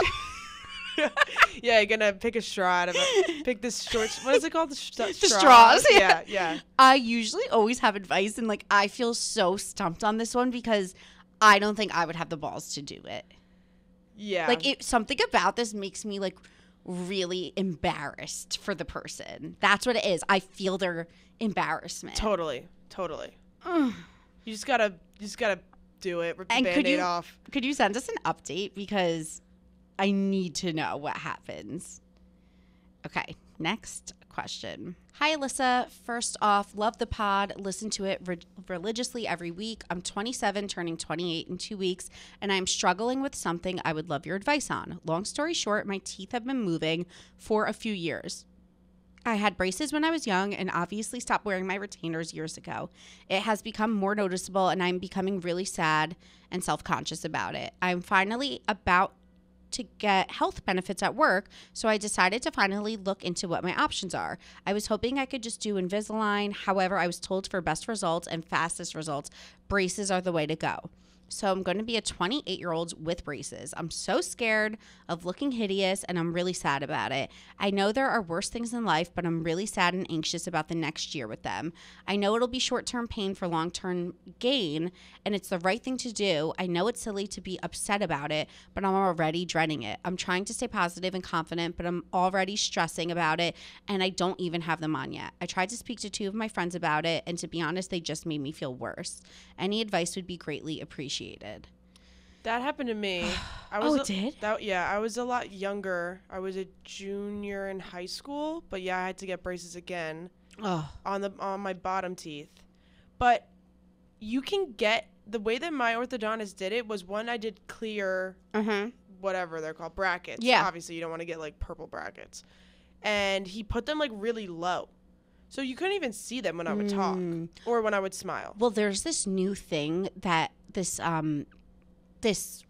Yeah, you're going to pick a straw out of it. Pick this short, what is it called? The straws. Yeah, yeah. I usually always have advice and like I feel so stumped on this one because I don't think I would have the balls to do it. Yeah. Like something about this makes me like really embarrassed for the person. That's what it is. I feel their embarrassment. Totally. You just gotta do it. Rip the Band-Aid off. Could you send us an update because I need to know what happens. Okay, next question. Hi, Alyssa. First off, love the pod. Listen to it religiously every week. I'm 27, turning 28 in 2 weeks, and I'm struggling with something I would love your advice on. Long story short, my teeth have been moving for a few years. I had braces when I was young and obviously stopped wearing my retainers years ago. It has become more noticeable, and I'm becoming really sad and self-conscious about it. I'm finally about to get health benefits at work, so I decided to finally look into what my options are. I was hoping I could just do Invisalign. However, I was told for best results and fastest results, braces are the way to go. So I'm going to be a 28-year-old with braces. I'm so scared of looking hideous, and I'm really sad about it. I know there are worse things in life, but I'm really sad and anxious about the next year with them. I know it'll be short-term pain for long-term gain, and it's the right thing to do. I know it's silly to be upset about it, but I'm already dreading it. I'm trying to stay positive and confident, but I'm already stressing about it, and I don't even have them on yet. I tried to speak to 2 of my friends about it, and to be honest, they just made me feel worse. Any advice would be greatly appreciated. That happened to me. It did? I was a lot younger. I was a junior in high school, but yeah, I had to get braces again on my bottom teeth. But you can get the way that my orthodontist did it was one I did clear, whatever they're called, brackets. Yeah. Obviously, you don't want to get like purple brackets, and he put them like really low. So you couldn't even see them when I would talk or when I would smile. Well, there's this new thing that this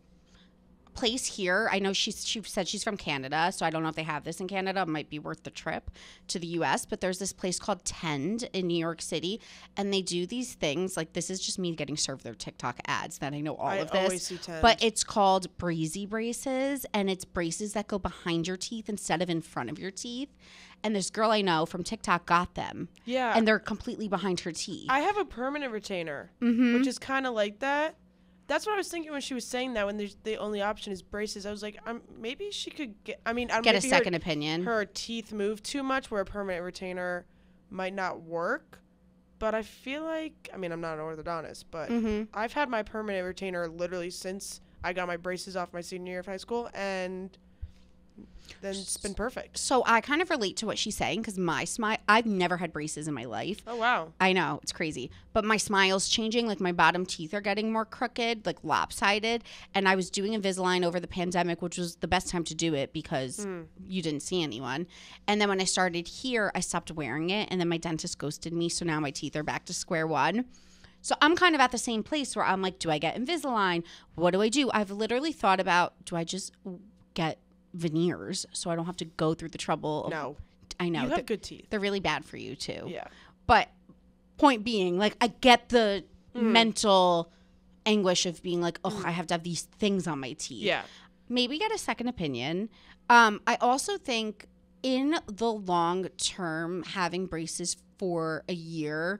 place here, I know she said she's from Canada, so I don't know if they have this in Canada. It might be worth the trip to the US, but there's this place called Tend in New York City, and they do these things, like this is just me getting served their TikTok ads that I know all of this. I always see Tend. But it's called breezy braces, and it's braces that go behind your teeth instead of in front of your teeth. And this girl I know from TikTok got them. Yeah. And they're completely behind her teeth. I have a permanent retainer, which is kind of like that. That's what I was thinking when she was saying that, when the only option is braces. I was like, maybe she could get a second opinion. Her teeth move too much where a permanent retainer might not work. But I feel like, I'm not an orthodontist, but I've had my permanent retainer literally since I got my braces off my senior year of high school, and then it's been perfect. So I kind of relate to what she's saying because my smile, I've never had braces in my life. Oh, wow. I know, it's crazy. But my smile's changing. Like my bottom teeth are getting more crooked, like lopsided. And I was doing Invisalign over the pandemic, which was the best time to do it because you didn't see anyone. And then when I started here, I stopped wearing it. And then my dentist ghosted me. So now my teeth are back to square one. So I'm kind of at the same place where I'm like, do I get Invisalign? What do I do? I've literally thought about, do I just get veneers so I don't have to go through the trouble No. I know. You have good teeth. They're really bad for you too. Yeah. But point being, like, I get the mental anguish of being like, oh, I have to have these things on my teeth. Yeah. Maybe get a second opinion. I also think in the long term, having braces for a year,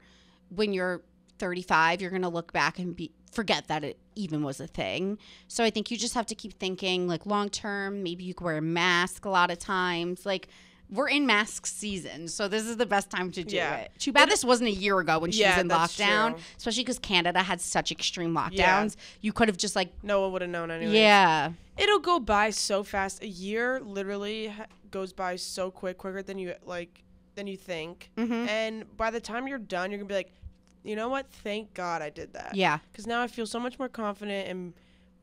when you're 35, you're going to look back and forget that it even was a thing. So I think you just have to keep thinking, like, long term, maybe you could wear a mask a lot of times. Like, we're in mask season, so this is the best time to do Yeah. it. Too bad this wasn't a year ago when she was in that's lockdown, true. especially because Canada had such extreme lockdowns. Yeah. You could have just like, No one would have known anyway. yeah. It'll go by so fast. A year literally goes by so quicker than you think. Mm-hmm. And by the time you're done, you're gonna be like, you know what? Thank God I did that. Yeah. Because now I feel so much more confident and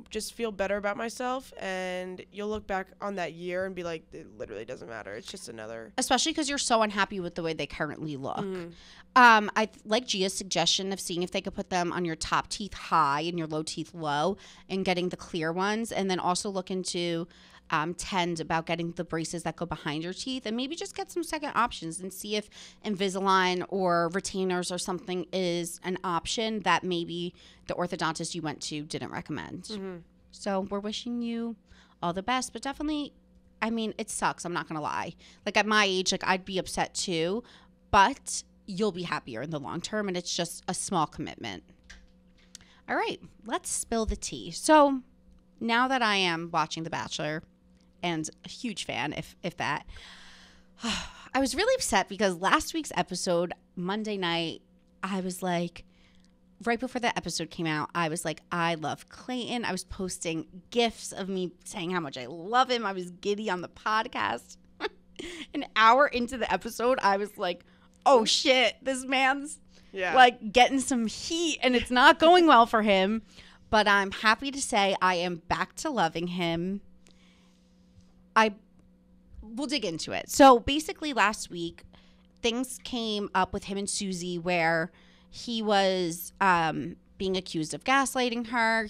just feel better about myself. And you'll look back on that year and be like, it literally doesn't matter. It's just another. Especially because you're so unhappy with the way they currently look. Mm. I like Gia's suggestion of seeing if they could put them on your top teeth high and your low teeth low and getting the clear ones. And then also look into tend about getting the braces that go behind your teeth, and maybe just get some second options and see if Invisalign or retainers or something is an option that maybe the orthodontist you went to didn't recommend. Mm-hmm. So we're wishing you all the best, but definitely, I mean, it sucks. I'm not going to lie. Like at my age, like I'd be upset too, but you'll be happier in the long term, and it's just a small commitment. All right, let's spill the tea. So now that I am watching The Bachelor, and a huge fan, if that, I was really upset because last week's episode, Monday night, I was like, right before the episode came out, I was like, I love Clayton. I was posting GIFs of me saying how much I love him. I was giddy on the podcast. An hour into the episode, I was like, oh shit, this man's like getting some heat and it's not going well for him. But I'm happy to say I am back to loving him. We'll dig into it. So basically last week, things came up with him and Susie where he was being accused of gaslighting her.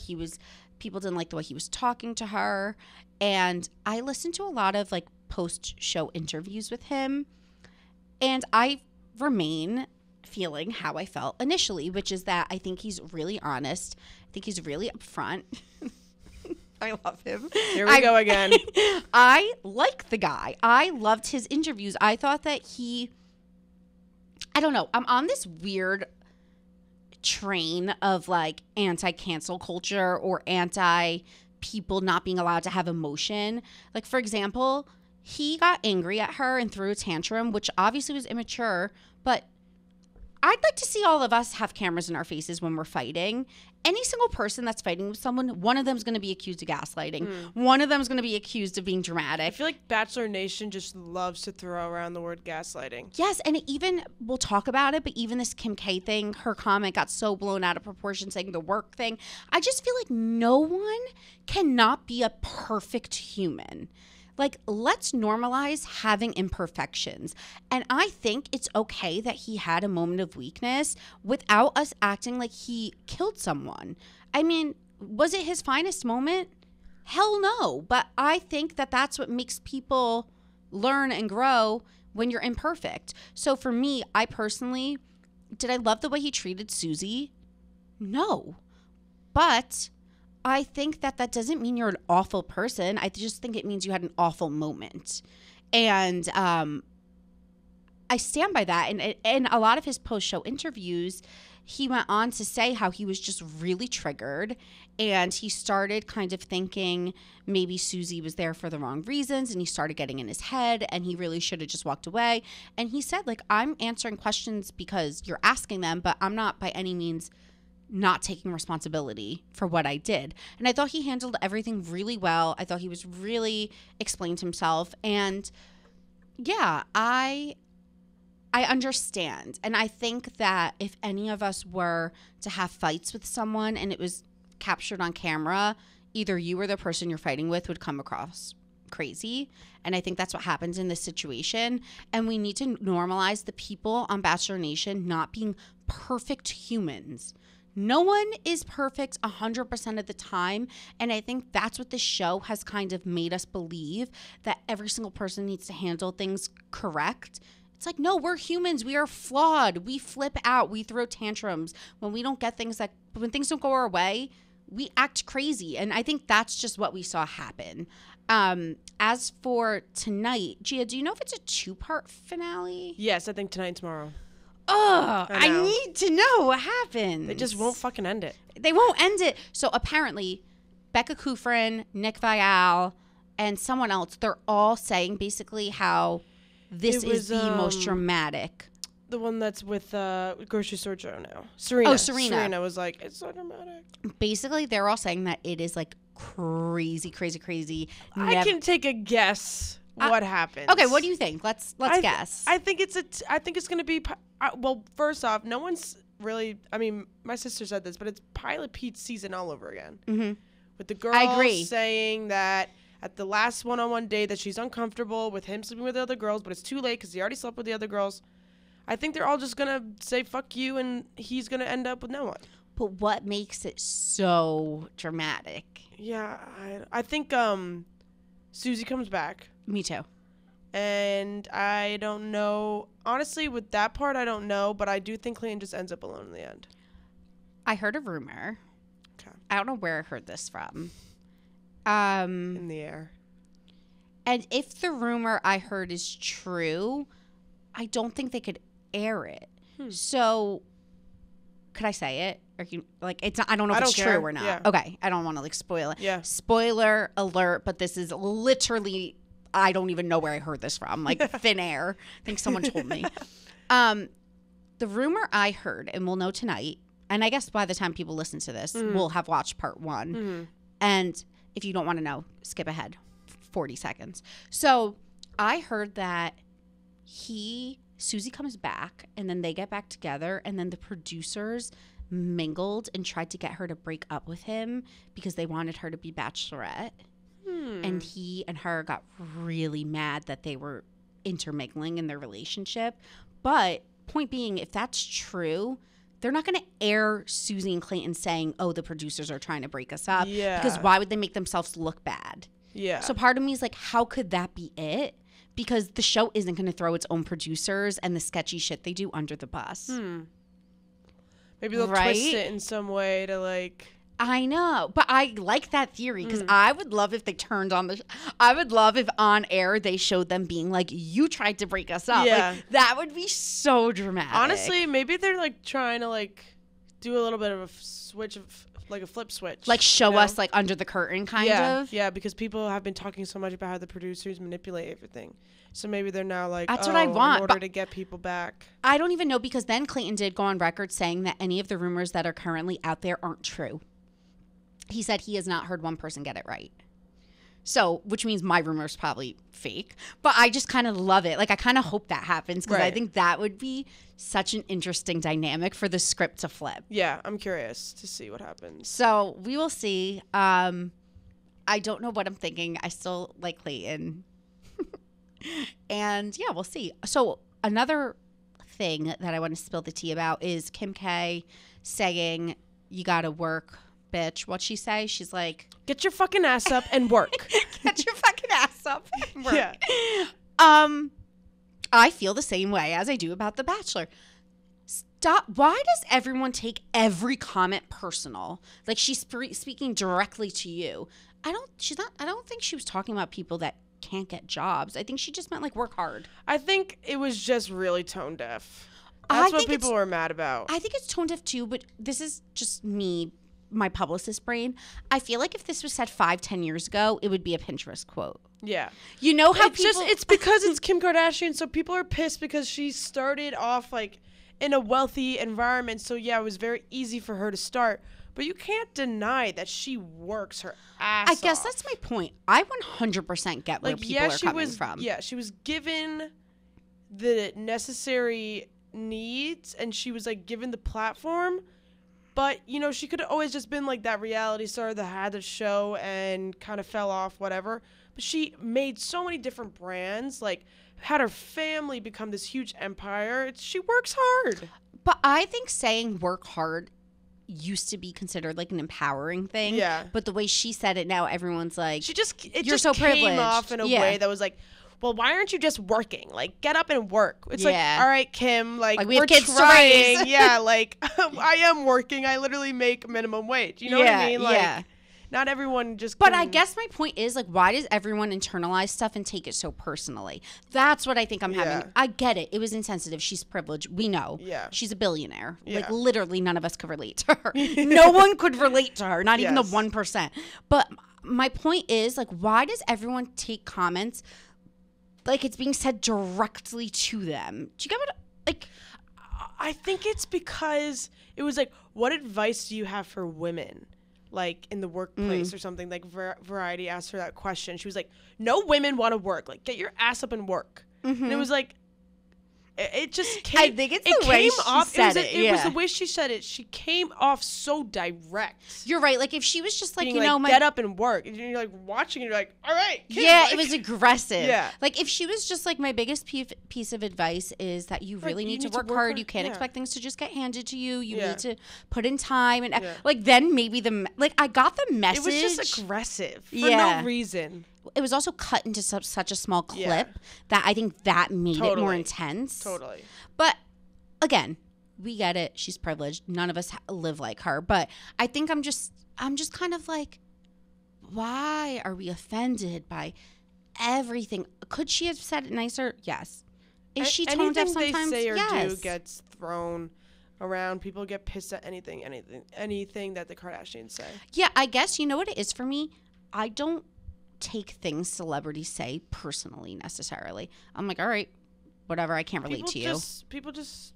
People didn't like the way he was talking to her. And I listened to a lot of like post-show interviews with him. And I remain feeling how I felt initially, which is that I think he's really honest. I think he's really upfront. I love him. Here we go again. I like the guy. I loved his interviews. I thought that I don't know. I'm on this weird train of like anti-cancel culture or anti-people not being allowed to have emotion. Like, for example, he got angry at her and threw a tantrum, which obviously was immature, but I'd like to see all of us have cameras in our faces when we're fighting. Any single person that's fighting with someone, one of them is going to be accused of gaslighting. One of them is going to be accused of being dramatic. I feel like Bachelor Nation just loves to throw around the word gaslighting. Yes, and we'll talk about it, but even this Kim K thing, her comment got so blown out of proportion saying the work thing. I just feel like no one cannot be a perfect human. Like, let's normalize having imperfections. And I think it's okay that he had a moment of weakness without us acting like he killed someone. I mean, was it his finest moment? Hell no. But I think that that's what makes people learn and grow when you're imperfect. So for me, I personally, did I love the way he treated Susie? No. But I think that doesn't mean you're an awful person. I just think it means you had an awful moment. And I stand by that. And in a lot of his post-show interviews, he went on to say how he was just really triggered. And he started kind of thinking maybe Susie was there for the wrong reasons. And he started getting in his head. And he really should have just walked away. And he said, like, I'm answering questions because you're asking them, but I'm not by any means not taking responsibility for what I did. And I thought he handled everything really well. I thought he was really explained himself. And yeah, I understand. And I think that if any of us were to have fights with someone and it was captured on camera, either you or the person you're fighting with would come across crazy. And I think that's what happens in this situation. And we need to normalize the people on Bachelor Nation not being perfect humans. No one is perfect 100% of the time. And I think that's what this show has kind of made us believe, that every single person needs to handle things correct. It's like, no, we're humans. We are flawed. We flip out. We throw tantrums. When we don't get things when things don't go our way, we act crazy. And I think that's just what we saw happen. As for tonight, Gia, do you know if it's a 2-part finale? Yes, I think tonight and tomorrow. Oh, I need to know what happens. They just won't fucking end it. They won't end it. So apparently, Becca Kufrin, Nick Viall, and someone else, they're all saying basically how this It is the was, most dramatic. The one that's with grocery store Joe now. Serena. Oh, Serena. Serena was like, it's so dramatic. Basically, they're all saying that it is like crazy, crazy, crazy. I can take a guess what happens. Okay, what do you think? Let's guess. I think it's gonna be. Well, first off, no one's really. I mean, my sister said this, but it's Pilot Pete's season all over again. Mm-hmm. With the girl saying that at the last one-on-one date that she's uncomfortable with him sleeping with the other girls, but it's too late because he already slept with the other girls. I think they're all just gonna say fuck you, and he's gonna end up with no one. But what makes it so dramatic? Yeah, I think Susie comes back. Me too. And I don't know. Honestly, with that part, I don't know. But I do think Clayton just ends up alone in the end. I heard a rumor. Okay. I don't know where I heard this from. In the air. And if the rumor I heard is true, I don't think they could air it. So, could I say it? Or it's not, I don't know if it's true or not. Yeah. Okay, I don't want to spoil it. Yeah. Spoiler alert, but this is literally, I don't even know where I heard this from. Thin air. I think someone told me. The rumor I heard, and we'll know tonight, and I guess by the time people listen to this, we'll have watched part 1. Mm-hmm. And if you don't want to know, skip ahead 40 seconds. So I heard that Susie comes back, and then they get back together, and then the producers mingled and tried to get her to break up with him because they wanted her to be Bachelorette. And he and her got really mad that they were intermingling in their relationship. But point being, if that's true, they're not going to air Susie and Clayton saying, oh, the producers are trying to break us up. Yeah. Because why would they make themselves look bad? Yeah. So part of me is like, how could that be it? Because the show isn't going to throw its own producers and the sketchy shit they do under the bus. Maybe they'll twist it in some way to I know, but I like that theory because I would love if they turned on I would love if on air they showed them being like, you tried to break us up. Yeah. That would be so dramatic. Honestly, maybe they're trying to do a little bit of a switch of a flip switch. Show us under the curtain kind of. Yeah, because people have been talking so much about how the producers manipulate everything. So maybe they're now that's what I want. In order to get people back. I don't even know because then Clayton did go on record saying that any of the rumors that are currently out there aren't true. He said he has not heard one person get it right. So, which means my rumor is probably fake. But I just kind of love it. I kind of hope that happens because I think that would be such an interesting dynamic for the script to flip. Yeah, I'm curious to see what happens. So, we will see. I don't know what I'm thinking. I still like Clayton. And, yeah, we'll see. So, another thing that I want to spill the tea about is Kim K saying, you got to work. Bitch, what'd she say? She's like, get your fucking ass up and work. Get your fucking ass up and work. Yeah. I feel the same way as I do about The Bachelor. Stop. Why does everyone take every comment personal? She's speaking directly to you. I don't think she was talking about people that can't get jobs. I think she just meant work hard. I think it was just really tone deaf. That's what people were mad about. I think it's tone deaf too, but this is just me. My publicist brain. I feel like if this was said 5-10 years ago, it would be a Pinterest quote. Yeah. You know how it's because it's Kim Kardashian, so people are pissed because she started off in a wealthy environment. So yeah, it was very easy for her to start. But you can't deny that she works her ass off. I guess that's my point. I 100% get where people are coming from. Yeah, she was given the necessary needs and she was given the platform. But, she could have always just been that reality star that had the show and kind of fell off, whatever. But she made so many different brands, had her family become this huge empire. She works hard. But I think saying work hard used to be considered an empowering thing. Yeah. But the way she said it now, everyone's it just you're so came privileged. Off in a way that was well, why aren't you just working? Get up and work. It's all right, Kim, we have kids trying. To raise. Yeah, I am working. I literally make minimum wage. You know what I mean? Yeah. Not everyone just But I guess my point is, why does everyone internalize stuff and take it so personally? That's what I think I'm having. I get it. It was insensitive. She's privileged. We know. Yeah. She's a billionaire. Yeah. Literally none of us could relate to her. No one could relate to her. Not even the 1%. But my point is, why does everyone take comments like it's being said directly to them. Do you get what, like, I think it's because it was like, what advice do you have for women? Like in the workplace or something, like Variety asked her that question. She was like, no women want to work. Like, get your ass up and work. And it was like, it just came. I think it's the way she said it. It was the way she said it. She came off so direct. You're right. Like if she was just like, being you know, get up and work. And you're like watching and you're like, all right. Kid, yeah, like, it was aggressive. Yeah. Like if she was just like, my biggest piece of advice is that you really need to work hard. You can't expect things to just get handed to you. You need to put in time and like then maybe I got the message. It was just aggressive for no reason. It was also cut into such a small clip that I think that made it more intense. Totally. But again, we get it. She's privileged. None of us live like her. But I think I'm just kind of like, why are we offended by everything? Could she have said it nicer? Yes. Is she tone deaf sometimes? Anything they say or yes. do gets thrown around. People get pissed at anything that the Kardashians say. Yeah, I guess you know what it is for me? I don't take things celebrities say personally necessarily. I'm like, all right, whatever, I can't relate to you. People just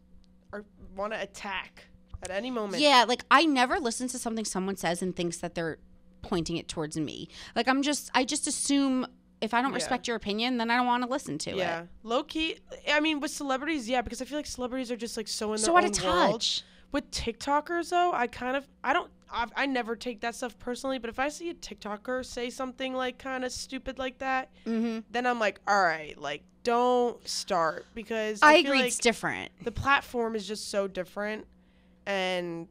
want to attack at any moment. Yeah, like I never listen to something someone says and thinks that they're pointing it towards me. Like I just assume if I don't respect your opinion, then I don't want to listen to it. Yeah, low key. I mean, with celebrities, because I feel like celebrities are just like so in their so own out of world. touch. With TikTokers though, I never take that stuff personally, but if I see a TikToker say something like kind of stupid like that, then I'm like, all right, like don't start, because I feel agree, like it's different. The platform is just so different, and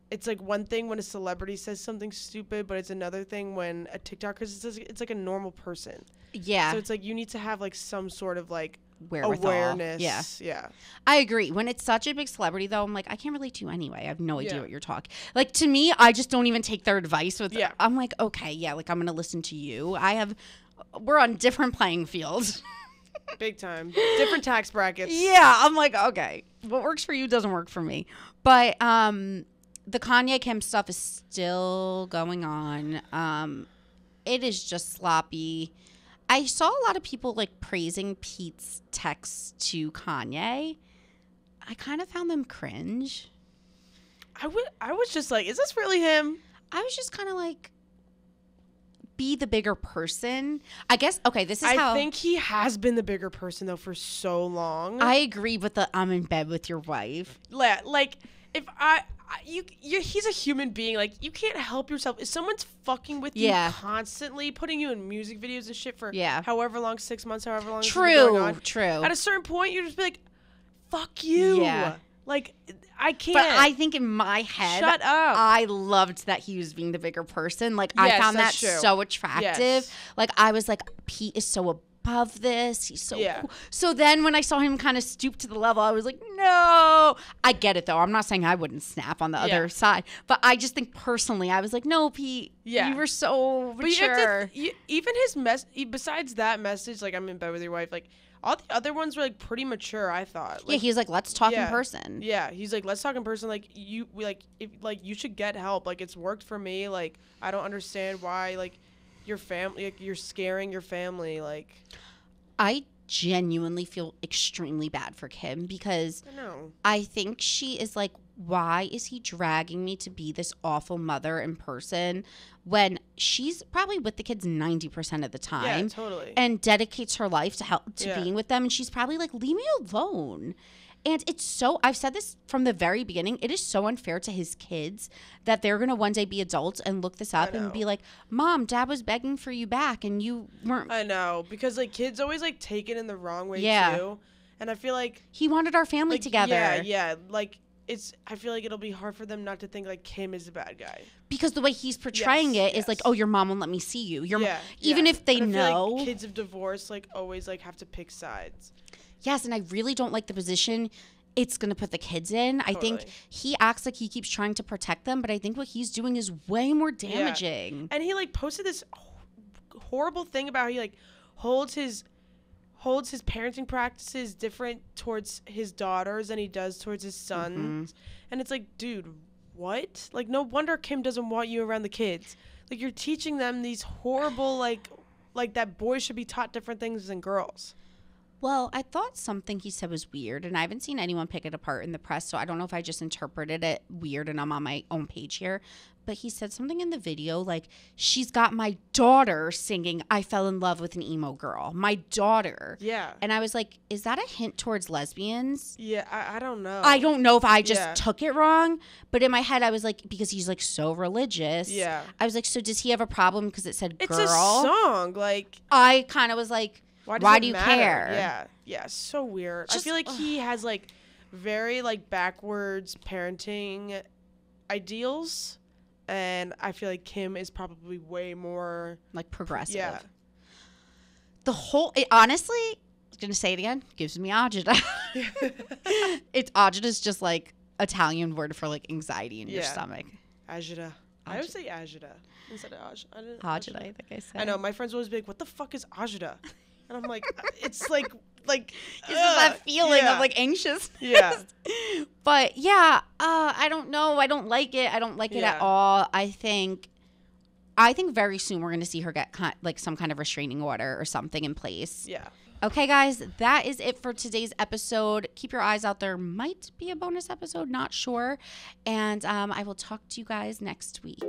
it's like one thing when a celebrity says something stupid, but it's another thing when a TikToker says it's like a normal person. Yeah. So it's like you need to have like some sort of like awareness. Yeah. I agree. When it's such a big celebrity though, I'm like, I can't relate to you anyway. I have no idea what you're talking. Like to me, I just don't even take their advice with I'm like, okay, like I'm gonna listen to you. We're on different playing fields. Big time. Different tax brackets. Yeah. I'm like, okay. What works for you doesn't work for me. But the Kanye Kim stuff is still going on. It is just sloppy. I saw a lot of people like praising Pete's texts to Kanye. I kind of found them cringe. I was just like, is this really him? I was just kind of like, be the bigger person. I guess, okay, this is how. I think he has been the bigger person though for so long. I agree with the I'm in bed with your wife. Like, if he's a human being. Like, you can't help yourself. If someone's fucking with you constantly, putting you in music videos and shit for however long, 6 months, however long. True. At a certain point, you're just be like, fuck you. Yeah. Like, I can't. But I think in my head, shut up. I loved that he was being the bigger person. Like, I found that so attractive. Yes. Like, I was like, Pete is so above this. He's so cool. So then when I saw him kind of stoop to the level, I was like, no. I get it, though. I'm not saying I wouldn't snap on the other side. But I just think personally, I was like, no, Pete, you were so mature. But you have to, even his besides that message, like, I'm in bed with your wife, like, all the other ones were like pretty mature, I thought. Like, he's like, let's talk in person. Yeah, he's like, let's talk in person. Like, you should get help. Like, it's worked for me. Like, I don't understand why like your family, like, you're scaring your family. Like, I genuinely feel extremely bad for Kim because I think she is like, why is he dragging me to be this awful mother in person when she's probably with the kids 90% of the time? Yeah, totally. And dedicates her life to being with them. And she's probably like, leave me alone. And it's so, I've said this from the very beginning, it is so unfair to his kids that they're going to one day be adults and look this up and be like, Mom, Dad was begging for you back and you weren't. I know, because like kids always like take it in the wrong way too. And I feel like he wanted our family together. Yeah. Like, I feel like it'll be hard for them not to think like Kim is a bad guy. Because the way he's portraying it is like, oh, your mom won't let me see you. Even if they know. Like kids of divorce like always like have to pick sides. Yes, and I really don't like the position it's going to put the kids in. Totally. I think he acts like he keeps trying to protect them, but I think what he's doing is way more damaging. Yeah. And he like posted this horrible thing about how he like holds his parenting practices different towards his daughters than he does towards his sons. Mm-hmm. And it's like, dude, what? Like, no wonder Kim doesn't want you around the kids. Like, you're teaching them these horrible, like, like that boys should be taught different things than girls. Well, I thought something he said was weird, and I haven't seen anyone pick it apart in the press, so I don't know if I just interpreted it weird and I'm on my own page here. But he said something in the video like, she's got my daughter singing I Fell in Love with an Emo Girl. My daughter. Yeah. And I was like, is that a hint towards lesbians? Yeah, I don't know. I don't know if I just took it wrong, but in my head I was like, because he's like so religious. Yeah. I was like, so does he have a problem because it said girl? It's a song. Like, I kind of was like, why do you care? Yeah. Yeah. So weird. I feel like he has like very like backwards parenting ideals. And I feel like Kim is probably way more like progressive. Yeah. Honestly, I was going to say it again, gives me agita. Agita's just like Italian word for like anxiety in your stomach. Agita. I always say agita instead of agita. Agita, I think I said. I know. My friends always be like, what the fuck is agita? And I'm like, it's like it's just that feeling of like anxious. Yeah. But yeah, I don't know. I don't like it. I don't like it at all. I think very soon we're going to see her get like some kind of restraining order or something in place. Yeah. Okay, guys, that is it for today's episode. Keep your eyes out. There might be a bonus episode, not sure. And I will talk to you guys next week.